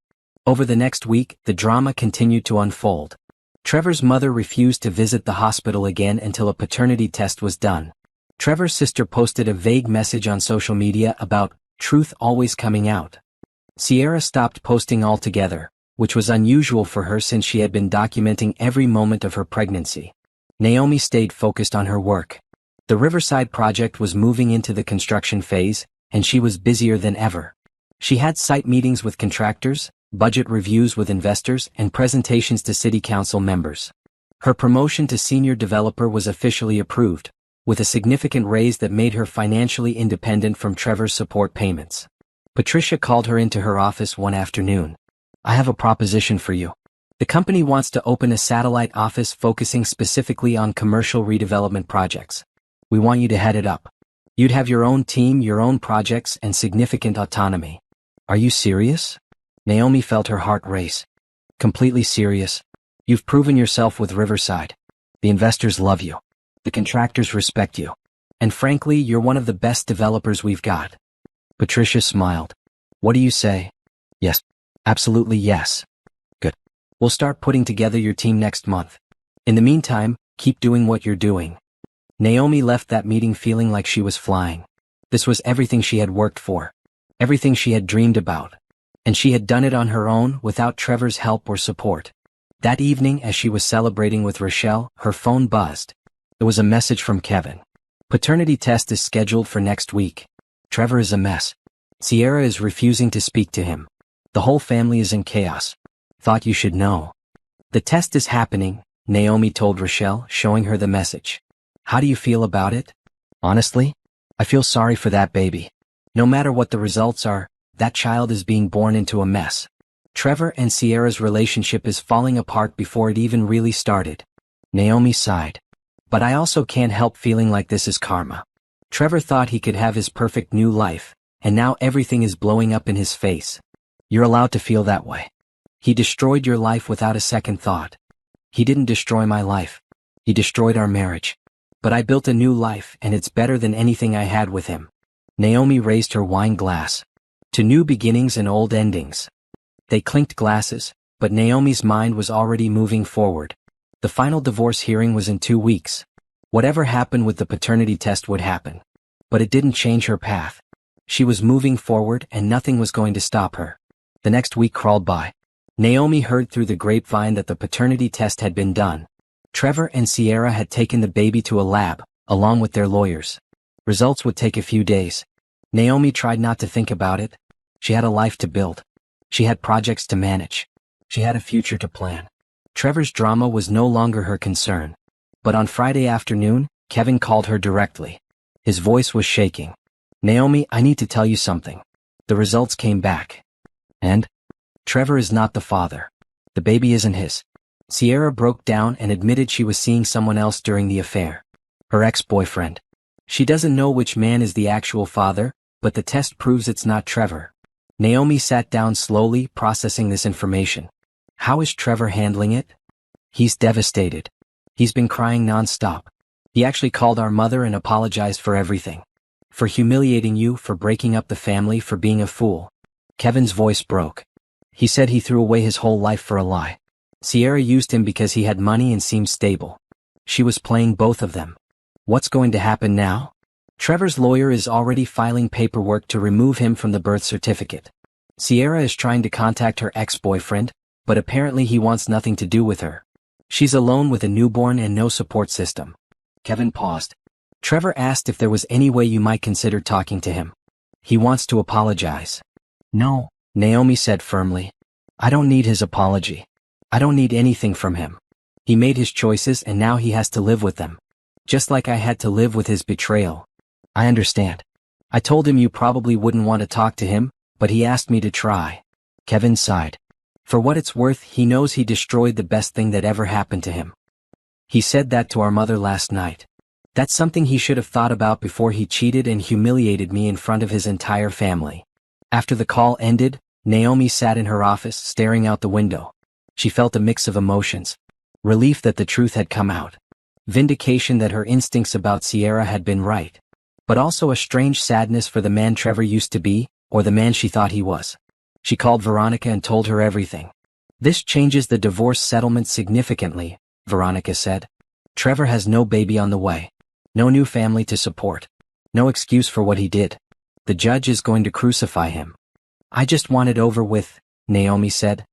Over the next week, the drama continued to unfold. Trevor's mother refused to visit the hospital again until a paternity test was done. Trevor's sister posted a vague message on social media about truth always coming out. Sierra stopped posting altogether, which was unusual for her since she had been documenting every moment of her pregnancy. Naomi stayed focused on her work. The Riverside project was moving into the construction phase, and she was busier than ever. She had site meetings with contractors, budget reviews with investors, and presentations to city council members. Her promotion to senior developer was officially approved, with a significant raise that made her financially independent from Trevor's support payments. Patricia called her into her office one afternoon. I have a proposition for you. The company wants to open a satellite office focusing specifically on commercial redevelopment projects. We want you to head it up. You'd have your own team, your own projects, and significant autonomy. Are you serious? Naomi felt her heart race. Completely serious. You've proven yourself with Riverside. The investors love you. The contractors respect you. And frankly, you're one of the best developers we've got. Patricia smiled. What do you say? Yes. Absolutely yes. Good. We'll start putting together your team next month. In the meantime, keep doing what you're doing. Naomi left that meeting feeling like she was flying. This was everything she had worked for. Everything she had dreamed about. And she had done it on her own without Trevor's help or support. That evening, as she was celebrating with Rochelle, her phone buzzed. It was a message from Kevin. Paternity test is scheduled for next week. Trevor is a mess. Sierra is refusing to speak to him. The whole family is in chaos. Thought you should know. The test is happening, Naomi told Rochelle, showing her the message. How do you feel about it? Honestly, I feel sorry for that baby. No matter what the results are, that child is being born into a mess. Trevor and Sierra's relationship is falling apart before it even really started. Naomi sighed. But I also can't help feeling like this is karma. Trevor thought he could have his perfect new life, and now everything is blowing up in his face. You're allowed to feel that way. He destroyed your life without a second thought. He didn't destroy my life. He destroyed our marriage. But I built a new life, and it's better than anything I had with him. Naomi raised her wine glass. To new beginnings and old endings. They clinked glasses, but Naomi's mind was already moving forward. The final divorce hearing was in 2 weeks. Whatever happened with the paternity test would happen. But it didn't change her path. She was moving forward, and nothing was going to stop her. The next week crawled by. Naomi heard through the grapevine that the paternity test had been done. Trevor and Sierra had taken the baby to a lab, along with their lawyers. Results would take a few days. Naomi tried not to think about it. She had a life to build. She had projects to manage. She had a future to plan. Trevor's drama was no longer her concern. But on Friday afternoon, Kevin called her directly. His voice was shaking. Naomi, I need to tell you something. The results came back. And? Trevor is not the father. The baby isn't his. Sierra broke down and admitted she was seeing someone else during the affair. Her ex-boyfriend. She doesn't know which man is the actual father, but the test proves it's not Trevor. Naomi sat down slowly, processing this information. How is Trevor handling it? He's devastated. He's been crying non-stop. He actually called our mother and apologized for everything. For humiliating you, for breaking up the family, for being a fool. Kevin's voice broke. He said he threw away his whole life for a lie. Sierra used him because he had money and seemed stable. She was playing both of them. What's going to happen now? Trevor's lawyer is already filing paperwork to remove him from the birth certificate. Sierra is trying to contact her ex-boyfriend, but apparently he wants nothing to do with her. She's alone with a newborn and no support system. Kevin paused. Trevor asked if there was any way you might consider talking to him. He wants to apologize. No, Naomi said firmly. I don't need his apology. I don't need anything from him. He made his choices and now he has to live with them. Just like I had to live with his betrayal. I understand. I told him you probably wouldn't want to talk to him, but he asked me to try. Kevin sighed. For what it's worth, he knows he destroyed the best thing that ever happened to him. He said that to our mother last night. That's something he should have thought about before he cheated and humiliated me in front of his entire family. After the call ended, Naomi sat in her office staring out the window. She felt a mix of emotions. Relief that the truth had come out. Vindication that her instincts about Sierra had been right. But also a strange sadness for the man Trevor used to be, or the man she thought he was. She called Veronica and told her everything. This changes the divorce settlement significantly, Veronica said. Trevor has no baby on the way. No new family to support. No excuse for what he did. The judge is going to crucify him. I just want it over with, Naomi said.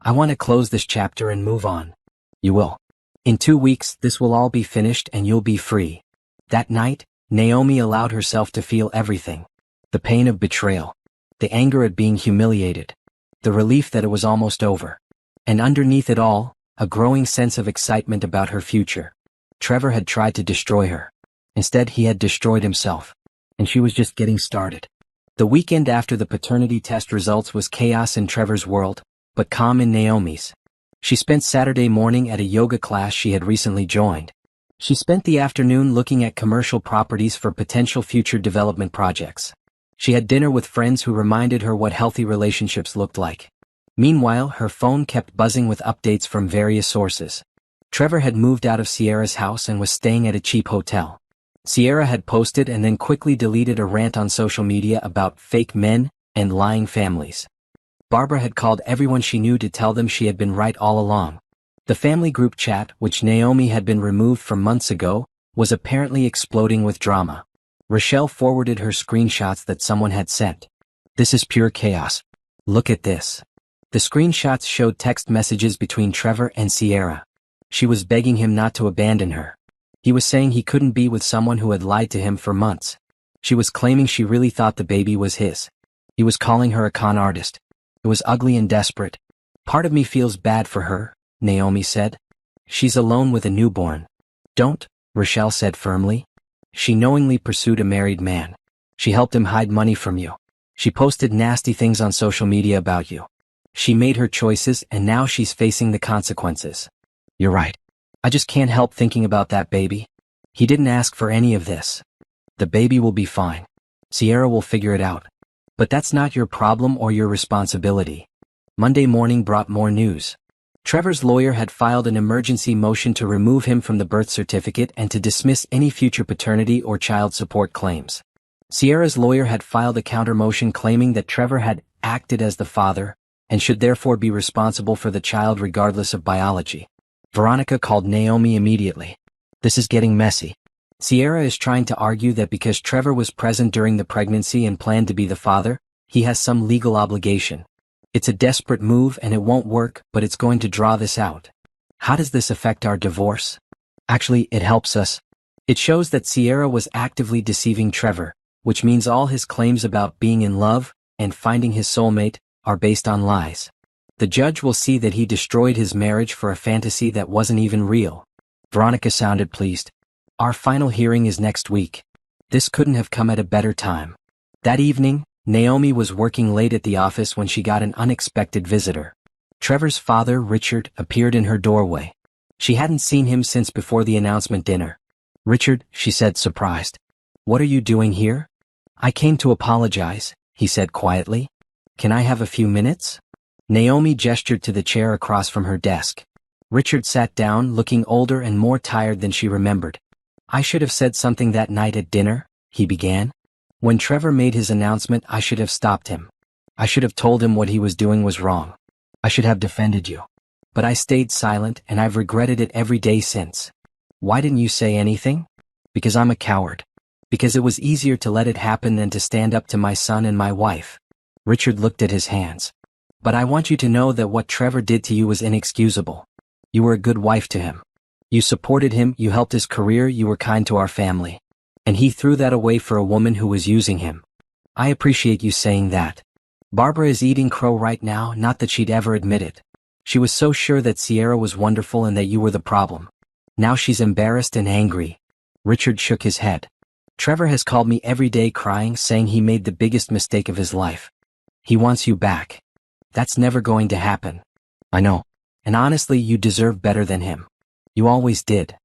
I want to close this chapter and move on. You will. In 2 weeks, this will all be finished and you'll be free. That night, Naomi allowed herself to feel everything. The pain of betrayal. The anger at being humiliated. The relief that it was almost over. And underneath it all, a growing sense of excitement about her future. Trevor had tried to destroy her. Instead, he had destroyed himself. And she was just getting started. The weekend after the paternity test results was chaos in Trevor's world, but calm in Naomi's. She spent Saturday morning at a yoga class she had recently joined. She spent the afternoon looking at commercial properties for potential future development projects. She had dinner with friends who reminded her what healthy relationships looked like. Meanwhile, her phone kept buzzing with updates from various sources. Trevor had moved out of Sierra's house and was staying at a cheap hotel. Sierra had posted and then quickly deleted a rant on social media about fake men and lying families. Barbara had called everyone she knew to tell them she had been right all along. The family group chat, which Naomi had been removed from months ago, was apparently exploding with drama. Rochelle forwarded her screenshots that someone had sent. This is pure chaos. Look at this. The screenshots showed text messages between Trevor and Sierra. She was begging him not to abandon her. He was saying he couldn't be with someone who had lied to him for months. She was claiming she really thought the baby was his. He was calling her a con artist. It was ugly and desperate. Part of me feels bad for her, Naomi said. She's alone with a newborn. Don't, Rochelle said firmly. She knowingly pursued a married man. She helped him hide money from you. She posted nasty things on social media about you. She made her choices and now she's facing the consequences. You're right. I just can't help thinking about that baby. He didn't ask for any of this. The baby will be fine. Sierra will figure it out. But that's not your problem or your responsibility. Monday morning brought more news. Trevor's lawyer had filed an emergency motion to remove him from the birth certificate and to dismiss any future paternity or child support claims. Sierra's lawyer had filed a counter-motion claiming that Trevor had acted as the father and should therefore be responsible for the child regardless of biology. Veronica called Naomi immediately. This is getting messy. Sierra is trying to argue that because Trevor was present during the pregnancy and planned to be the father, he has some legal obligation. It's a desperate move and it won't work, but it's going to draw this out. How does this affect our divorce? Actually, it helps us. It shows that Sierra was actively deceiving Trevor, which means all his claims about being in love and finding his soulmate are based on lies. The judge will see that he destroyed his marriage for a fantasy that wasn't even real. Veronica sounded pleased. Our final hearing is next week. This couldn't have come at a better time. That evening, Naomi was working late at the office when she got an unexpected visitor. Trevor's father, Richard, appeared in her doorway. She hadn't seen him since before the announcement dinner. "Richard," she said, surprised. "What are you doing here?" "I came to apologize," he said quietly. "Can I have a few minutes?" Naomi gestured to the chair across from her desk. Richard sat down, looking older and more tired than she remembered. "I should have said something that night at dinner," he began. "When Trevor made his announcement, I should have stopped him. I should have told him what he was doing was wrong. I should have defended you. But I stayed silent, and I've regretted it every day since." "Why didn't you say anything?" "Because I'm a coward. Because it was easier to let it happen than to stand up to my son and my wife." Richard looked at his hands. "But I want you to know that what Trevor did to you was inexcusable. You were a good wife to him. You supported him, you helped his career, you were kind to our family. And he threw that away for a woman who was using him. I appreciate you saying that. Barbara is eating crow right now, not that she'd ever admit it. She was so sure that Sierra was wonderful and that you were the problem. Now she's embarrassed and angry." Richard shook his head. "Trevor has called me every day crying, saying he made the biggest mistake of his life. He wants you back. That's never going to happen." "I know. And honestly, you deserve better than him. You always did."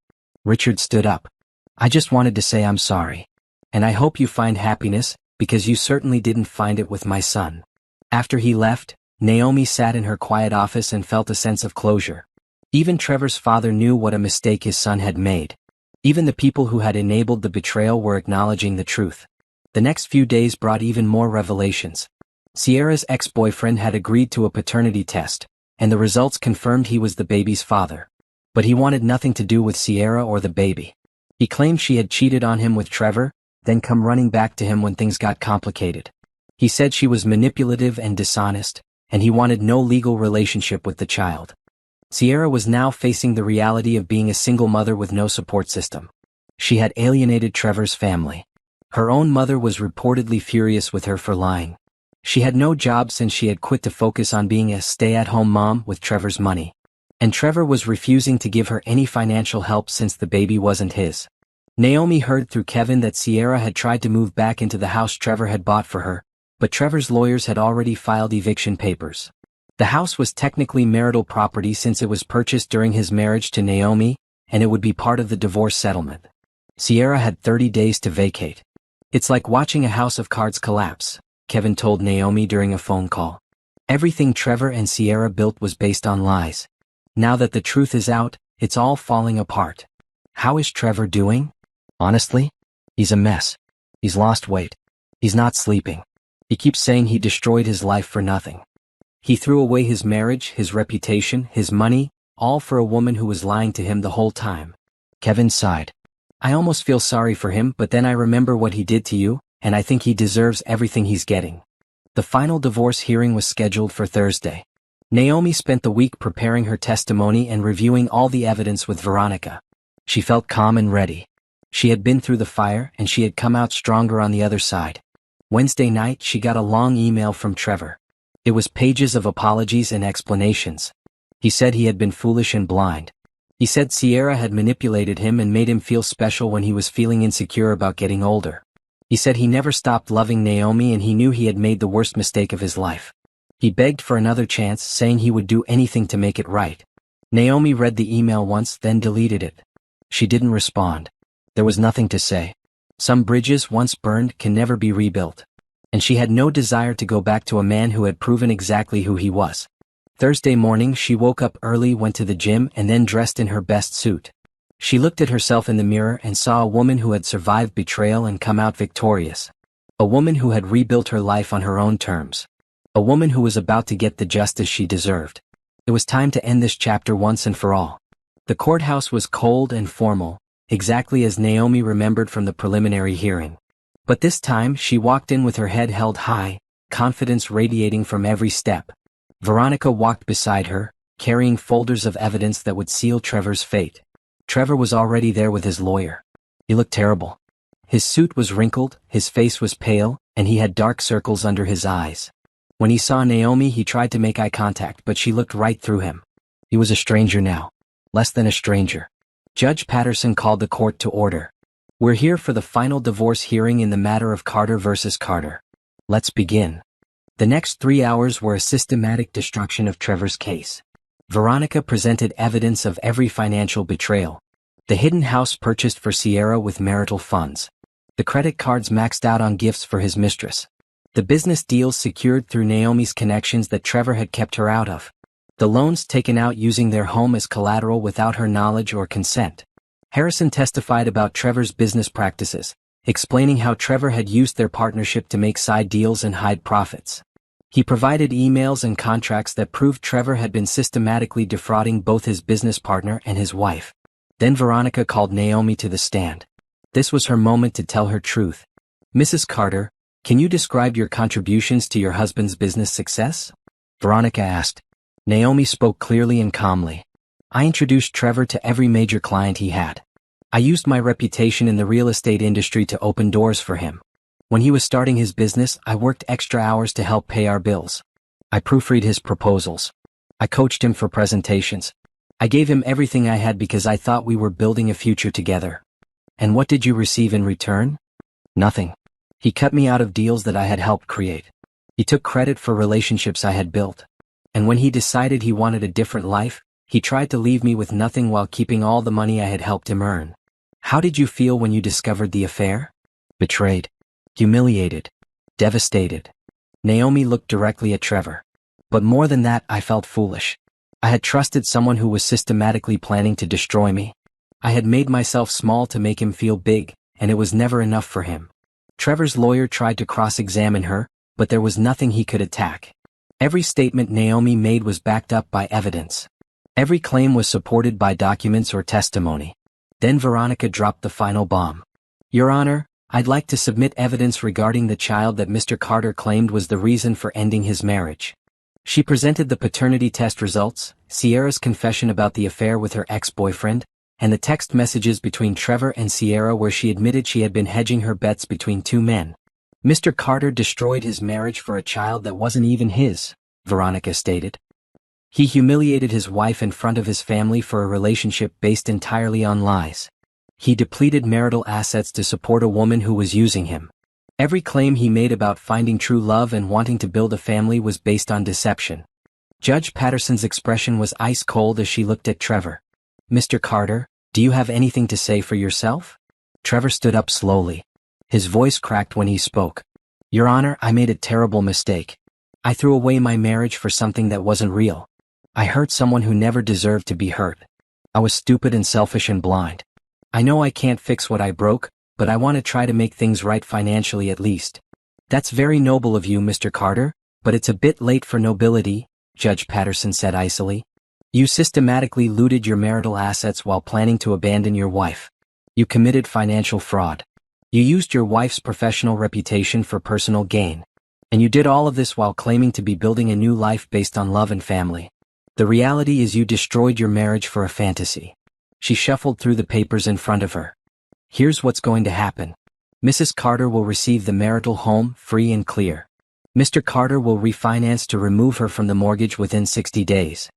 Richard stood up. "I just wanted to say I'm sorry. And I hope you find happiness, because you certainly didn't find it with my son." After he left, Naomi sat in her quiet office and felt a sense of closure. Even Trevor's father knew what a mistake his son had made. Even the people who had enabled the betrayal were acknowledging the truth. The next few days brought even more revelations. Sierra's ex-boyfriend had agreed to a paternity test, and the results confirmed he was the baby's father. But he wanted nothing to do with Sierra or the baby. He claimed she had cheated on him with Trevor, then come running back to him when things got complicated. He said she was manipulative and dishonest, and he wanted no legal relationship with the child. Sierra was now facing the reality of being a single mother with no support system. She had alienated Trevor's family. Her own mother was reportedly furious with her for lying. She had no job since she had quit to focus on being a stay-at-home mom with Trevor's money. And Trevor was refusing to give her any financial help since the baby wasn't his. Naomi heard through Kevin that Sierra had tried to move back into the house Trevor had bought for her, but Trevor's lawyers had already filed eviction papers. The house was technically marital property since it was purchased during his marriage to Naomi, and it would be part of the divorce settlement. Sierra had 30 days to vacate. "It's like watching a house of cards collapse," Kevin told Naomi during a phone call. "Everything Trevor and Sierra built was based on lies. Now that the truth is out, it's all falling apart." "How is Trevor doing?" "Honestly, he's a mess. He's lost weight. He's not sleeping. He keeps saying he destroyed his life for nothing. He threw away his marriage, his reputation, his money, all for a woman who was lying to him the whole time." Kevin sighed. "I almost feel sorry for him, but then I remember what he did to you, and I think he deserves everything he's getting." The final divorce hearing was scheduled for Thursday. Naomi spent the week preparing her testimony and reviewing all the evidence with Veronica. She felt calm and ready. She had been through the fire, and she had come out stronger on the other side. Wednesday night, she got a long email from Trevor. It was pages of apologies and explanations. He said he had been foolish and blind. He said Sierra had manipulated him and made him feel special when he was feeling insecure about getting older. He said he never stopped loving Naomi and he knew he had made the worst mistake of his life. He begged for another chance, saying he would do anything to make it right. Naomi read the email once, then deleted it. She didn't respond. There was nothing to say. Some bridges once burned can never be rebuilt. And she had no desire to go back to a man who had proven exactly who he was. Thursday morning, she woke up early, went to the gym, and then dressed in her best suit. She looked at herself in the mirror and saw a woman who had survived betrayal and come out victorious. A woman who had rebuilt her life on her own terms. A woman who was about to get the justice she deserved. It was time to end this chapter once and for all. The courthouse was cold and formal, exactly as Naomi remembered from the preliminary hearing. But this time, she walked in with her head held high, confidence radiating from every step. Veronica walked beside her, carrying folders of evidence that would seal Trevor's fate. Trevor was already there with his lawyer. He looked terrible. His suit was wrinkled, his face was pale, and he had dark circles under his eyes. When he saw Naomi, he tried to make eye contact, but she looked right through him. He was a stranger now. Less than a stranger. Judge Patterson called the court to order. "We're here for the final divorce hearing in the matter of Carter versus Carter. Let's begin." The next 3 hours were a systematic destruction of Trevor's case. Veronica presented evidence of every financial betrayal. The hidden house purchased for Sierra with marital funds. The credit cards maxed out on gifts for his mistress. The business deals secured through Naomi's connections that Trevor had kept her out of. The loans taken out using their home as collateral without her knowledge or consent. Harrison testified about Trevor's business practices, explaining how Trevor had used their partnership to make side deals and hide profits. He provided emails and contracts that proved Trevor had been systematically defrauding both his business partner and his wife. Then Veronica called Naomi to the stand. This was her moment to tell her truth. "Mrs. Carter, can you describe your contributions to your husband's business success?" Veronica asked. Naomi spoke clearly and calmly. "I introduced Trevor to every major client he had. I used my reputation in the real estate industry to open doors for him. When he was starting his business, I worked extra hours to help pay our bills. I proofread his proposals. I coached him for presentations. I gave him everything I had because I thought we were building a future together. And what did you receive in return? Nothing. He cut me out of deals that I had helped create. He took credit for relationships I had built. And when he decided he wanted a different life, he tried to leave me with nothing while keeping all the money I had helped him earn. How did you feel when you discovered the affair?" "Betrayed. Humiliated. Devastated." Naomi looked directly at Trevor. "But more than that, I felt foolish. I had trusted someone who was systematically planning to destroy me. I had made myself small to make him feel big, and it was never enough for him." Trevor's lawyer tried to cross-examine her, but there was nothing he could attack. Every statement Naomi made was backed up by evidence. Every claim was supported by documents or testimony. Then Veronica dropped the final bomb. "Your Honor, I'd like to submit evidence regarding the child that Mr. Carter claimed was the reason for ending his marriage." She presented the paternity test results, Sierra's confession about the affair with her ex-boyfriend, and the text messages between Trevor and Sierra where she admitted she had been hedging her bets between two men. "Mr. Carter destroyed his marriage for a child that wasn't even his," Veronica stated. "He humiliated his wife in front of his family for a relationship based entirely on lies. He depleted marital assets to support a woman who was using him. Every claim he made about finding true love and wanting to build a family was based on deception." Judge Patterson's expression was ice cold as she looked at Trevor. "Mr. Carter, do you have anything to say for yourself?" Trevor stood up slowly. His voice cracked when he spoke. "Your Honor, I made a terrible mistake. I threw away my marriage for something that wasn't real. I hurt someone who never deserved to be hurt. I was stupid and selfish and blind. I know I can't fix what I broke, but I want to try to make things right financially at least." "That's very noble of you, Mr. Carter, but it's a bit late for nobility," Judge Patterson said icily. "You systematically looted your marital assets while planning to abandon your wife. You committed financial fraud. You used your wife's professional reputation for personal gain. And you did all of this while claiming to be building a new life based on love and family. The reality is you destroyed your marriage for a fantasy." She shuffled through the papers in front of her. "Here's what's going to happen. Mrs. Carter will receive the marital home free and clear. Mr. Carter will refinance to remove her from the mortgage within 60 days.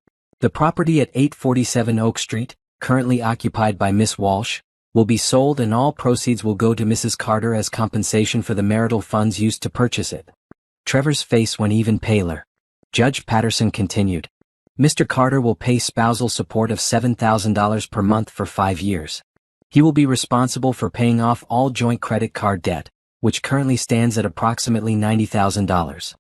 The property at 847 Oak Street, currently occupied by Miss Walsh, will be sold and all proceeds will go to Mrs. Carter as compensation for the marital funds used to purchase it." Trevor's face went even paler. Judge Patterson continued. "Mr. Carter will pay spousal support of $7,000 per month for 5 years. He will be responsible for paying off all joint credit card debt, which currently stands at approximately $90,000.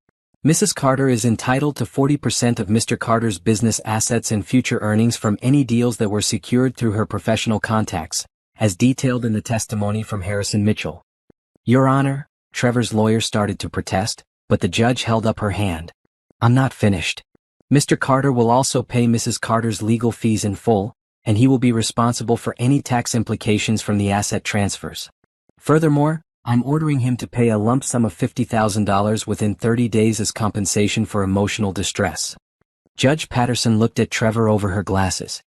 Mrs. Carter is entitled to 40% of Mr. Carter's business assets and future earnings from any deals that were secured through her professional contacts, as detailed in the testimony from Harrison Mitchell." "Your Honor," Trevor's lawyer started to protest, but the judge held up her hand. "I'm not finished. Mr. Carter will also pay Mrs. Carter's legal fees in full, and he will be responsible for any tax implications from the asset transfers. Furthermore, I'm ordering him to pay a lump sum of $50,000 within 30 days as compensation for emotional distress." Judge Patterson looked at Trevor over her glasses.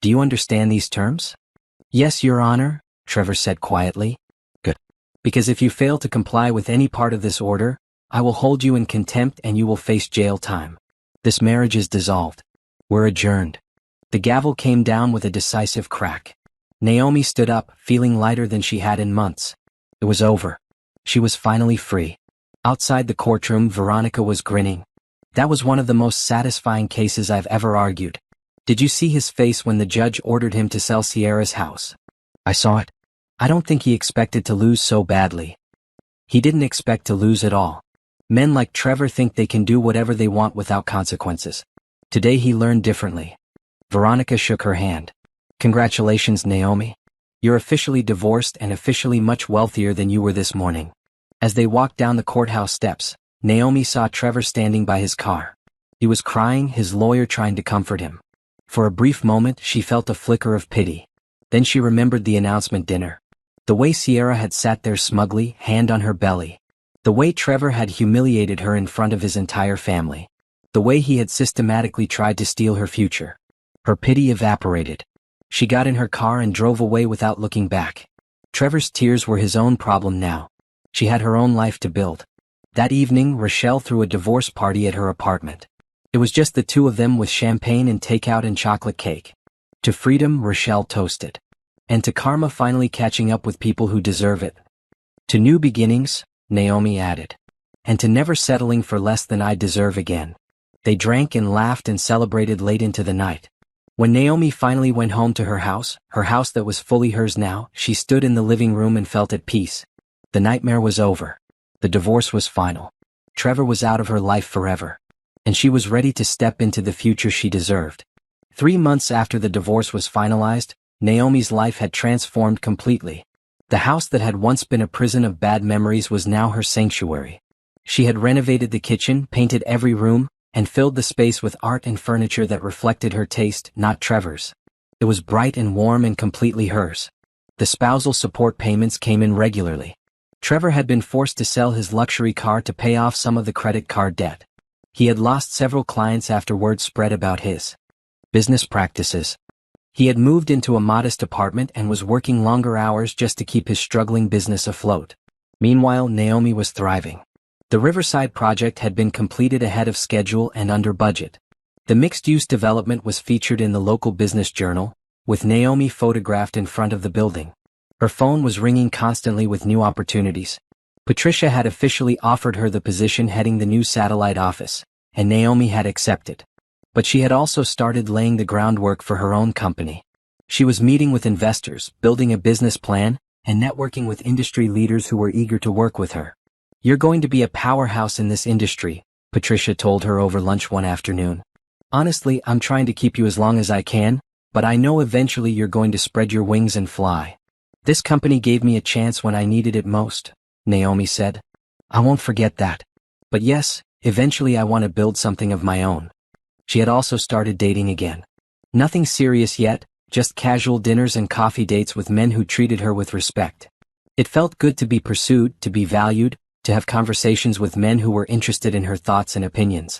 "Do you understand these terms?" "Yes, Your Honor," Trevor said quietly. "Good. Because if you fail to comply with any part of this order, I will hold you in contempt and you will face jail time. This marriage is dissolved. We're adjourned." The gavel came down with a decisive crack. Naomi stood up, feeling lighter than she had in months. It was over. She was finally free. Outside the courtroom, Veronica was grinning. That was one of the most satisfying cases I've ever argued. Did you see his face when the judge ordered him to sell Sierra's house? I saw it. I don't think he expected to lose so badly. He didn't expect to lose at all. Men like Trevor think they can do whatever they want without consequences. Today he learned differently. Veronica shook her hand. Congratulations, Naomi. You're officially divorced and officially much wealthier than you were this morning. As they walked down the courthouse steps, Naomi saw Trevor standing by his car. He was crying, his lawyer trying to comfort him. For a brief moment, she felt a flicker of pity. Then she remembered the announcement dinner. The way Sierra had sat there smugly, hand on her belly. The way Trevor had humiliated her in front of his entire family. The way he had systematically tried to steal her future. Her pity evaporated. She got in her car and drove away without looking back. Trevor's tears were his own problem now. She had her own life to build. That evening, Rochelle threw a divorce party at her apartment. It was just the two of them with champagne and takeout and chocolate cake. To freedom, Rochelle toasted. And to karma finally catching up with people who deserve it. To new beginnings, Naomi added. And to never settling for less than I deserve again. They drank and laughed and celebrated late into the night. When Naomi finally went home to her house that was fully hers now, she stood in the living room and felt at peace. The nightmare was over. The divorce was final. Trevor was out of her life forever. And she was ready to step into the future she deserved. 3 months after the divorce was finalized, Naomi's life had transformed completely. The house that had once been a prison of bad memories was now her sanctuary. She had renovated the kitchen, painted every room, and filled the space with art and furniture that reflected her taste, not Trevor's. It was bright and warm and completely hers. The spousal support payments came in regularly. Trevor had been forced to sell his luxury car to pay off some of the credit card debt. He had lost several clients after word spread about his business practices. He had moved into a modest apartment and was working longer hours just to keep his struggling business afloat. Meanwhile, Naomi was thriving. The Riverside project had been completed ahead of schedule and under budget. The mixed-use development was featured in the local business journal, with Naomi photographed in front of the building. Her phone was ringing constantly with new opportunities. Patricia had officially offered her the position heading the new satellite office, and Naomi had accepted. But she had also started laying the groundwork for her own company. She was meeting with investors, building a business plan, and networking with industry leaders who were eager to work with her. You're going to be a powerhouse in this industry, Patricia told her over lunch one afternoon. Honestly, I'm trying to keep you as long as I can, but I know eventually you're going to spread your wings and fly. This company gave me a chance when I needed it most, Naomi said. I won't forget that. But yes, eventually I want to build something of my own. She had also started dating again. Nothing serious yet, just casual dinners and coffee dates with men who treated her with respect. It felt good to be pursued, to be valued, to have conversations with men who were interested in her thoughts and opinions.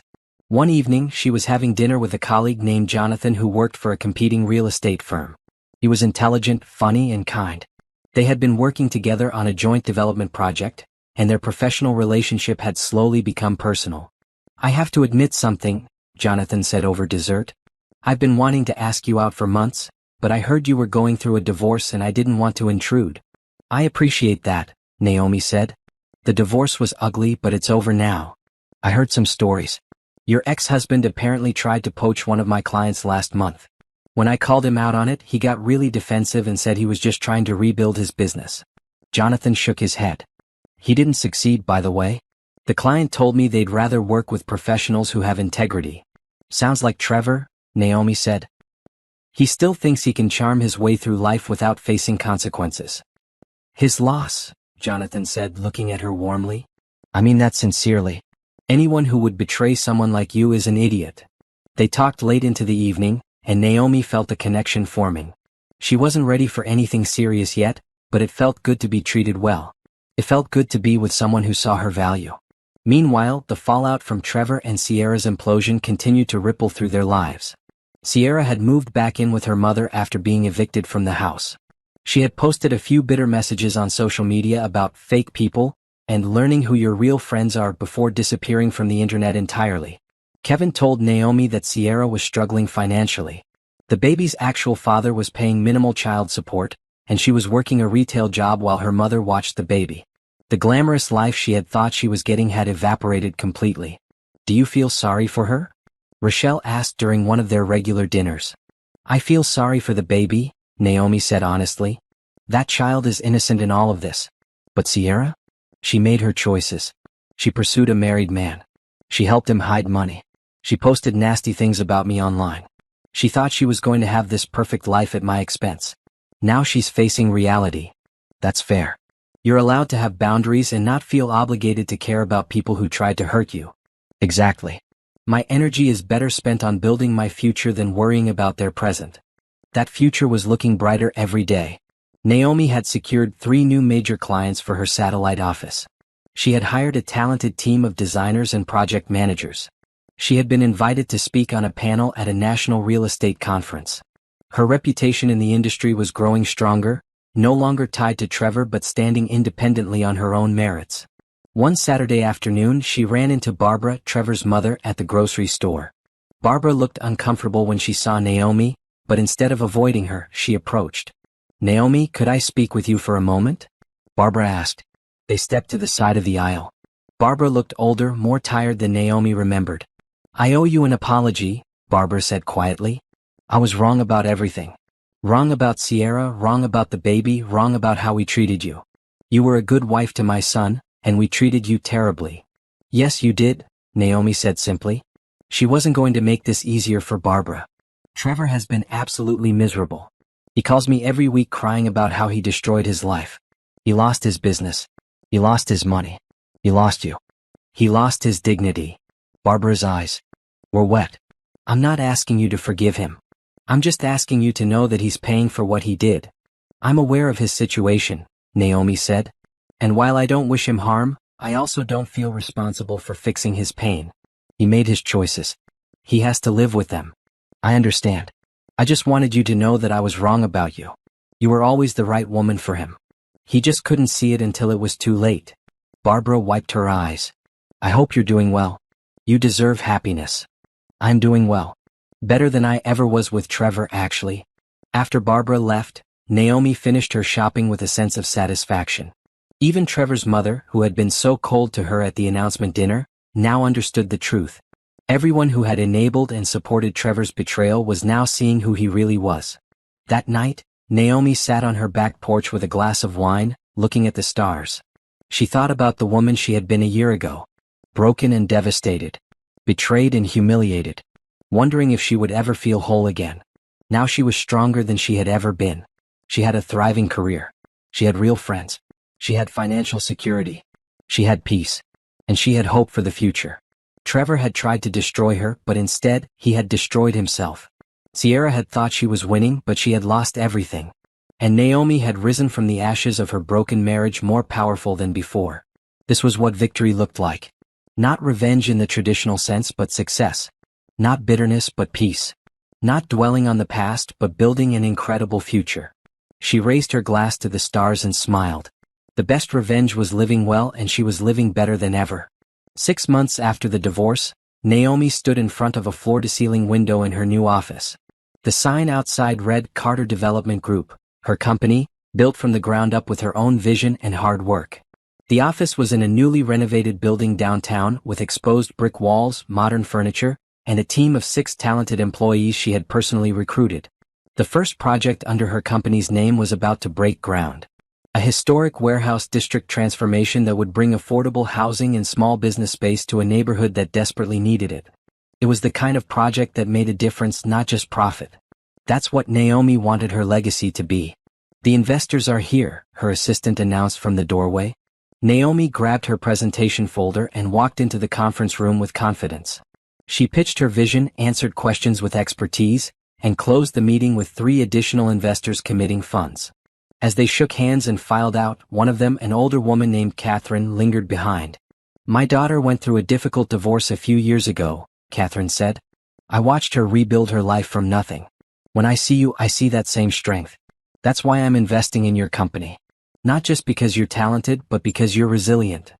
One evening, she was having dinner with a colleague named Jonathan who worked for a competing real estate firm. He was intelligent, funny, and kind. They had been working together on a joint development project, and their professional relationship had slowly become personal. I have to admit something, Jonathan said over dessert. I've been wanting to ask you out for months, but I heard you were going through a divorce and I didn't want to intrude. I appreciate that, Naomi said. The divorce was ugly, but it's over now. I heard some stories. Your ex-husband apparently tried to poach one of my clients last month. When I called him out on it, he got really defensive and said he was just trying to rebuild his business. Jonathan shook his head. He didn't succeed, by the way. The client told me they'd rather work with professionals who have integrity. Sounds like Trevor, Naomi said. He still thinks he can charm his way through life without facing consequences. His loss, Jonathan said, looking at her warmly. I mean that sincerely. Anyone who would betray someone like you is an idiot. They talked late into the evening, and Naomi felt a connection forming. She wasn't ready for anything serious yet, but it felt good to be treated well. It felt good to be with someone who saw her value. Meanwhile, the fallout from Trevor and Sierra's implosion continued to ripple through their lives. Sierra had moved back in with her mother after being evicted from the house. She had posted a few bitter messages on social media about fake people and learning who your real friends are before disappearing from the internet entirely. Kevin told Naomi that Sierra was struggling financially. The baby's actual father was paying minimal child support, and she was working a retail job while her mother watched the baby. The glamorous life she had thought she was getting had evaporated completely. "Do you feel sorry for her?" Rochelle asked during one of their regular dinners. "I feel sorry for the baby," Naomi said honestly. "That child is innocent in all of this. But Sierra? She made her choices. She pursued a married man. She helped him hide money. She posted nasty things about me online. She thought she was going to have this perfect life at my expense. Now she's facing reality. That's fair. You're allowed to have boundaries and not feel obligated to care about people who tried to hurt you." "Exactly. My energy is better spent on building my future than worrying about their present." That future was looking brighter every day. Naomi had secured 3 new major clients for her satellite office. She had hired a talented team of designers and project managers. She had been invited to speak on a panel at a national real estate conference. Her reputation in the industry was growing stronger, no longer tied to Trevor but standing independently on her own merits. One Saturday afternoon she ran into Barbara, Trevor's mother, at the grocery store. Barbara looked uncomfortable when she saw Naomi, but instead of avoiding her, she approached. "Naomi, could I speak with you for a moment?" Barbara asked. They stepped to the side of the aisle. Barbara looked older, more tired than Naomi remembered. "I owe you an apology," Barbara said quietly. "I was wrong about everything. Wrong about Sierra, wrong about the baby, wrong about how we treated you. You were a good wife to my son, and we treated you terribly." "Yes, you did," Naomi said simply. She wasn't going to make this easier for Barbara. "Trevor has been absolutely miserable. He calls me every week crying about how he destroyed his life. He lost his business. He lost his money. He lost you. He lost his dignity." Barbara's eyes were wet. "I'm not asking you to forgive him. I'm just asking you to know that he's paying for what he did." "I'm aware of his situation," Naomi said. "And while I don't wish him harm, I also don't feel responsible for fixing his pain. He made his choices. He has to live with them. I understand. I just wanted you to know that I was wrong about you. You were always the right woman for him. He just couldn't see it until it was too late." Barbara wiped her eyes. "I hope you're doing well. You deserve happiness." "I'm doing well. Better than I ever was with Trevor, actually." After Barbara left, Naomi finished her shopping with a sense of satisfaction. Even Trevor's mother, who had been so cold to her at the announcement dinner, now understood the truth. Everyone who had enabled and supported Trevor's betrayal was now seeing who he really was. That night, Naomi sat on her back porch with a glass of wine, looking at the stars. She thought about the woman she had been a year ago. Broken and devastated. Betrayed and humiliated. Wondering if she would ever feel whole again. Now she was stronger than she had ever been. She had a thriving career. She had real friends. She had financial security. She had peace. And she had hope for the future. Trevor had tried to destroy her, but instead, he had destroyed himself. Sierra had thought she was winning, but she had lost everything. And Naomi had risen from the ashes of her broken marriage more powerful than before. This was what victory looked like. Not revenge in the traditional sense, but success. Not bitterness, but peace. Not dwelling on the past, but building an incredible future. She raised her glass to the stars and smiled. The best revenge was living well, and she was living better than ever. 6 months after the divorce, Naomi stood in front of a floor-to-ceiling window in her new office. The sign outside read Carter Development Group, her company, built from the ground up with her own vision and hard work. The office was in a newly renovated building downtown with exposed brick walls, modern furniture, and a team of 6 talented employees she had personally recruited. The first project under her company's name was about to break ground. A historic warehouse district transformation that would bring affordable housing and small business space to a neighborhood that desperately needed it. It was the kind of project that made a difference, not just profit. That's what Naomi wanted her legacy to be. "The investors are here," her assistant announced from the doorway. Naomi grabbed her presentation folder and walked into the conference room with confidence. She pitched her vision, answered questions with expertise, and closed the meeting with 3 additional investors committing funds. As they shook hands and filed out, one of them, an older woman named Catherine, lingered behind. "My daughter went through a difficult divorce a few years ago," Catherine said. "I watched her rebuild her life from nothing. When I see you, I see that same strength. That's why I'm investing in your company. Not just because you're talented, but because you're resilient."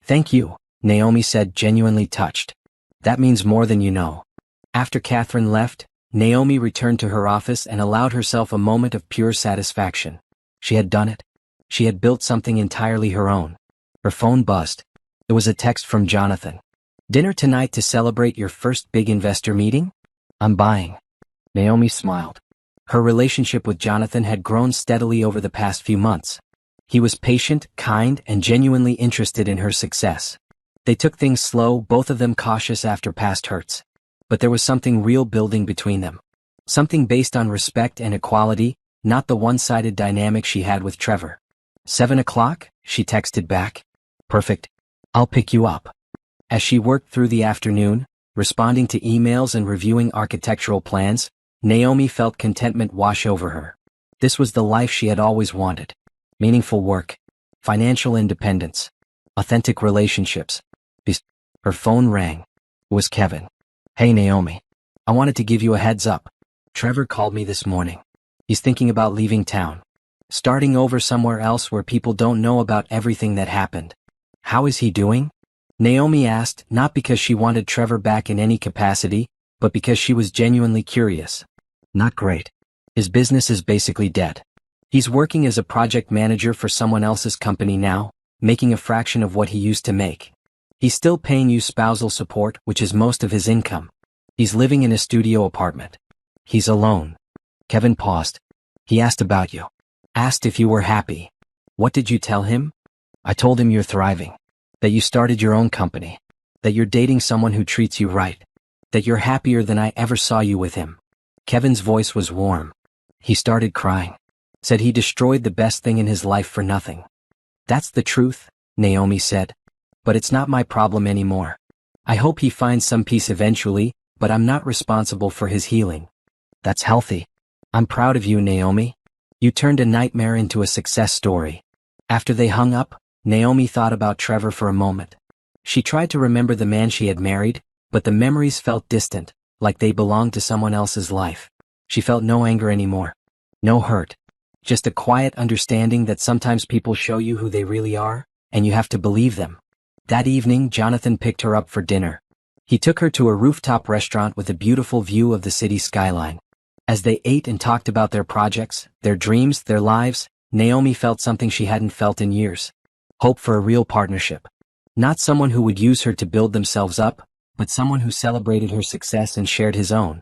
"Thank you," Naomi said, genuinely touched. "That means more than you know." After Catherine left, Naomi returned to her office and allowed herself a moment of pure satisfaction. She had done it. She had built something entirely her own. Her phone buzzed. It was a text from Jonathan. "Dinner tonight to celebrate your first big investor meeting? I'm buying." Naomi smiled. Her relationship with Jonathan had grown steadily over the past few months. He was patient, kind, and genuinely interested in her success. They took things slow, both of them cautious after past hurts. But there was something real building between them. Something based on respect and equality, not the one-sided dynamic she had with Trevor. 7 o'clock, she texted back. "Perfect. I'll pick you up." As she worked through the afternoon, responding to emails and reviewing architectural plans, Naomi felt contentment wash over her. This was the life she had always wanted. Meaningful work, financial independence, authentic relationships. Her phone rang. It was Kevin. "Hey Naomi. I wanted to give you a heads up. Trevor called me this morning. He's thinking about leaving town. Starting over somewhere else where people don't know about everything that happened." "How is he doing?" Naomi asked, not because she wanted Trevor back in any capacity, but because she was genuinely curious. "Not great. His business is basically dead. He's working as a project manager for someone else's company now, making a fraction of what he used to make. He's still paying you spousal support, which is most of his income. He's living in a studio apartment. He's alone." Kevin paused. "He asked about you. Asked if you were happy. What did you tell him?" "I told him you're thriving. That you started your own company. That you're dating someone who treats you right. That you're happier than I ever saw you with him." Kevin's voice was warm. He started crying. Said he destroyed the best thing in his life for nothing. "That's the truth," Naomi said. "But it's not my problem anymore. I hope he finds some peace eventually, but I'm not responsible for his healing." "That's healthy. I'm proud of you, Naomi. You turned a nightmare into a success story." After they hung up, Naomi thought about Trevor for a moment. She tried to remember the man she had married, but the memories felt distant, like they belonged to someone else's life. She felt no anger anymore. No hurt. Just a quiet understanding that sometimes people show you who they really are, and you have to believe them. That evening, Jonathan picked her up for dinner. He took her to a rooftop restaurant with a beautiful view of the city skyline. As they ate and talked about their projects, their dreams, their lives, Naomi felt something she hadn't felt in years. Hope for a real partnership. Not someone who would use her to build themselves up, but someone who celebrated her success and shared his own.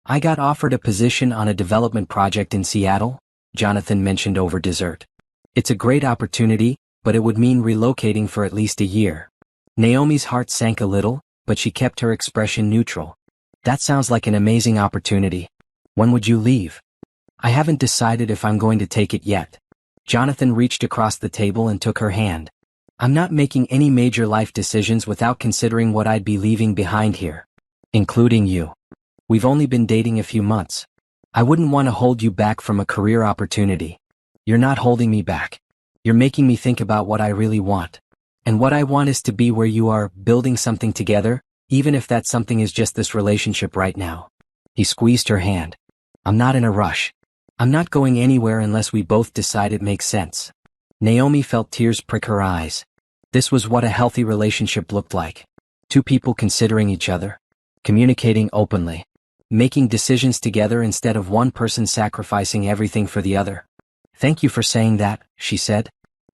"I got offered a position on a development project in Seattle," Jonathan mentioned over dessert. "It's a great opportunity, but it would mean relocating for at least a year." Naomi's heart sank a little, but she kept her expression neutral. "That sounds like an amazing opportunity. When would you leave?" "I haven't decided if I'm going to take it yet." Jonathan reached across the table and took her hand. "I'm not making any major life decisions without considering what I'd be leaving behind here. Including you. We've only been dating a few months. I wouldn't want to hold you back from a career opportunity. You're not holding me back. You're making me think about what I really want. And what I want is to be where you are, building something together, even if that something is just this relationship right now." He squeezed her hand. "I'm not in a rush. I'm not going anywhere unless we both decide it makes sense." Naomi felt tears prick her eyes. This was what a healthy relationship looked like. Two people considering each other, communicating openly, making decisions together instead of one person sacrificing everything for the other. "Thank you for saying that," she said.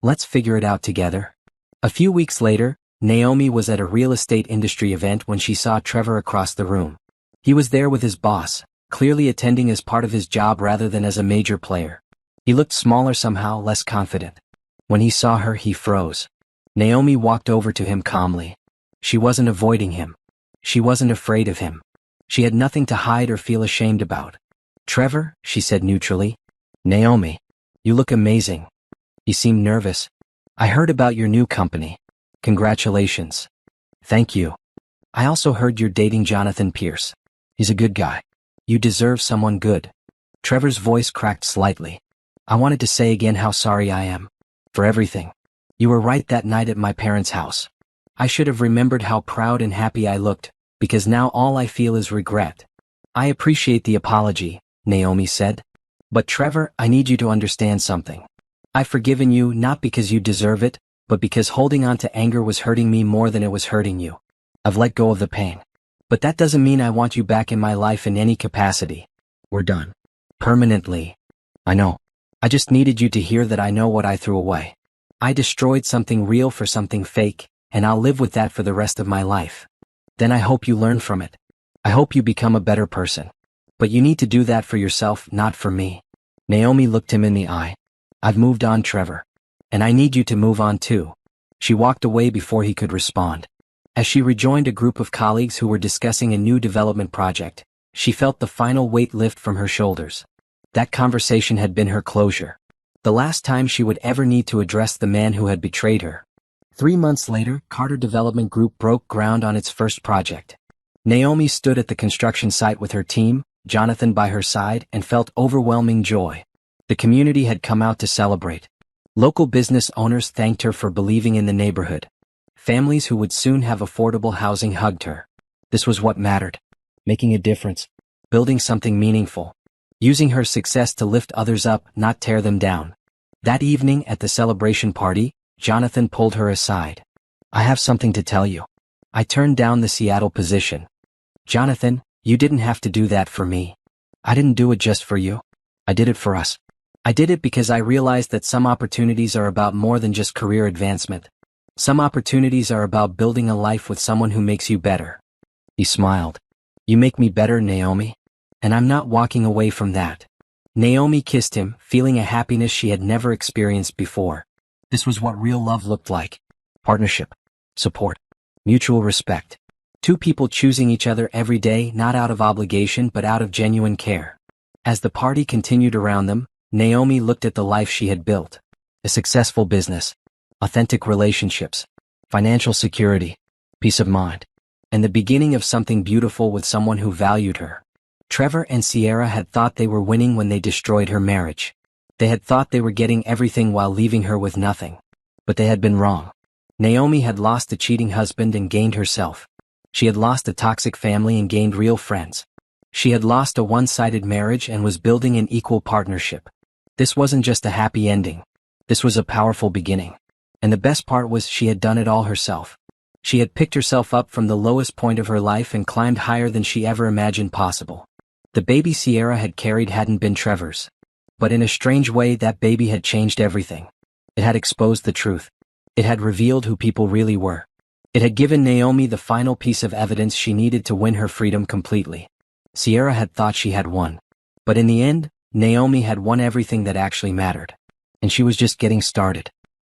"Let's figure it out together." A few weeks later, Naomi was at a real estate industry event when she saw Trevor across the room. He was there with his boss, clearly attending as part of his job rather than as a major player. He looked smaller somehow, less confident. When he saw her, he froze. Naomi walked over to him calmly. She wasn't avoiding him. She wasn't afraid of him. She had nothing to hide or feel ashamed about. "Trevor," she said neutrally. "Naomi, you look amazing." He seemed nervous. "I heard about your new company. Congratulations." "Thank you. I also heard you're dating Jonathan Pierce. He's a good guy. You deserve someone good." Trevor's voice cracked slightly. "I wanted to say again how sorry I am. For everything. You were right that night at my parents' house. I should have remembered how proud and happy I looked, because now all I feel is regret." "I appreciate the apology," Naomi said. "But Trevor, I need you to understand something. I've forgiven you not because you deserve it, but because holding on to anger was hurting me more than it was hurting you. I've let go of the pain. But that doesn't mean I want you back in my life in any capacity. We're done. Permanently. I know. I just needed you to hear that I know what I threw away. I destroyed something real for something fake, and I'll live with that for the rest of my life. Then I hope you learn from it. I hope you become a better person. But you need to do that for yourself, not for me. Naomi looked him in the eye. I've moved on, Trevor. And I need you to move on too. She walked away before he could respond. As she rejoined a group of colleagues who were discussing a new development project, she felt the final weight lift from her shoulders. That conversation had been her closure. The last time she would ever need to address the man who had betrayed her. 3 months later, Carter Development Group broke ground on its first project. Naomi stood at the construction site with her team, Jonathan by her side, and felt overwhelming joy. The community had come out to celebrate. Local business owners thanked her for believing in the neighborhood. Families who would soon have affordable housing hugged her. This was what mattered. Making a difference. Building something meaningful. Using her success to lift others up, not tear them down. That evening at the celebration party, Jonathan pulled her aside. I have something to tell you. I turned down the Seattle position. Jonathan, you didn't have to do that for me. I didn't do it just for you. I did it for us. I did it because I realized that some opportunities are about more than just career advancement. Some opportunities are about building a life with someone who makes you better. He smiled. You make me better, Naomi. And I'm not walking away from that. Naomi kissed him, feeling a happiness she had never experienced before. This was what real love looked like. Partnership. Support. Mutual respect. Two people choosing each other every day, not out of obligation but out of genuine care. As the party continued around them, Naomi looked at the life she had built. A successful business. Authentic relationships. Financial security. Peace of mind. And the beginning of something beautiful with someone who valued her. Trevor and Sierra had thought they were winning when they destroyed her marriage. They had thought they were getting everything while leaving her with nothing. But they had been wrong. Naomi had lost a cheating husband and gained herself. She had lost a toxic family and gained real friends. She had lost a one-sided marriage and was building an equal partnership. This wasn't just a happy ending. This was a powerful beginning. And the best part was she had done it all herself. She had picked herself up from the lowest point of her life and climbed higher than she ever imagined possible. The baby Sierra had carried hadn't been Trevor's. But in a strange way, that baby had changed everything. It had exposed the truth. It had revealed who people really were. It had given Naomi the final piece of evidence she needed to win her freedom completely. Sierra had thought she had won. But in the end, Naomi had won everything that actually mattered. And she was just getting started.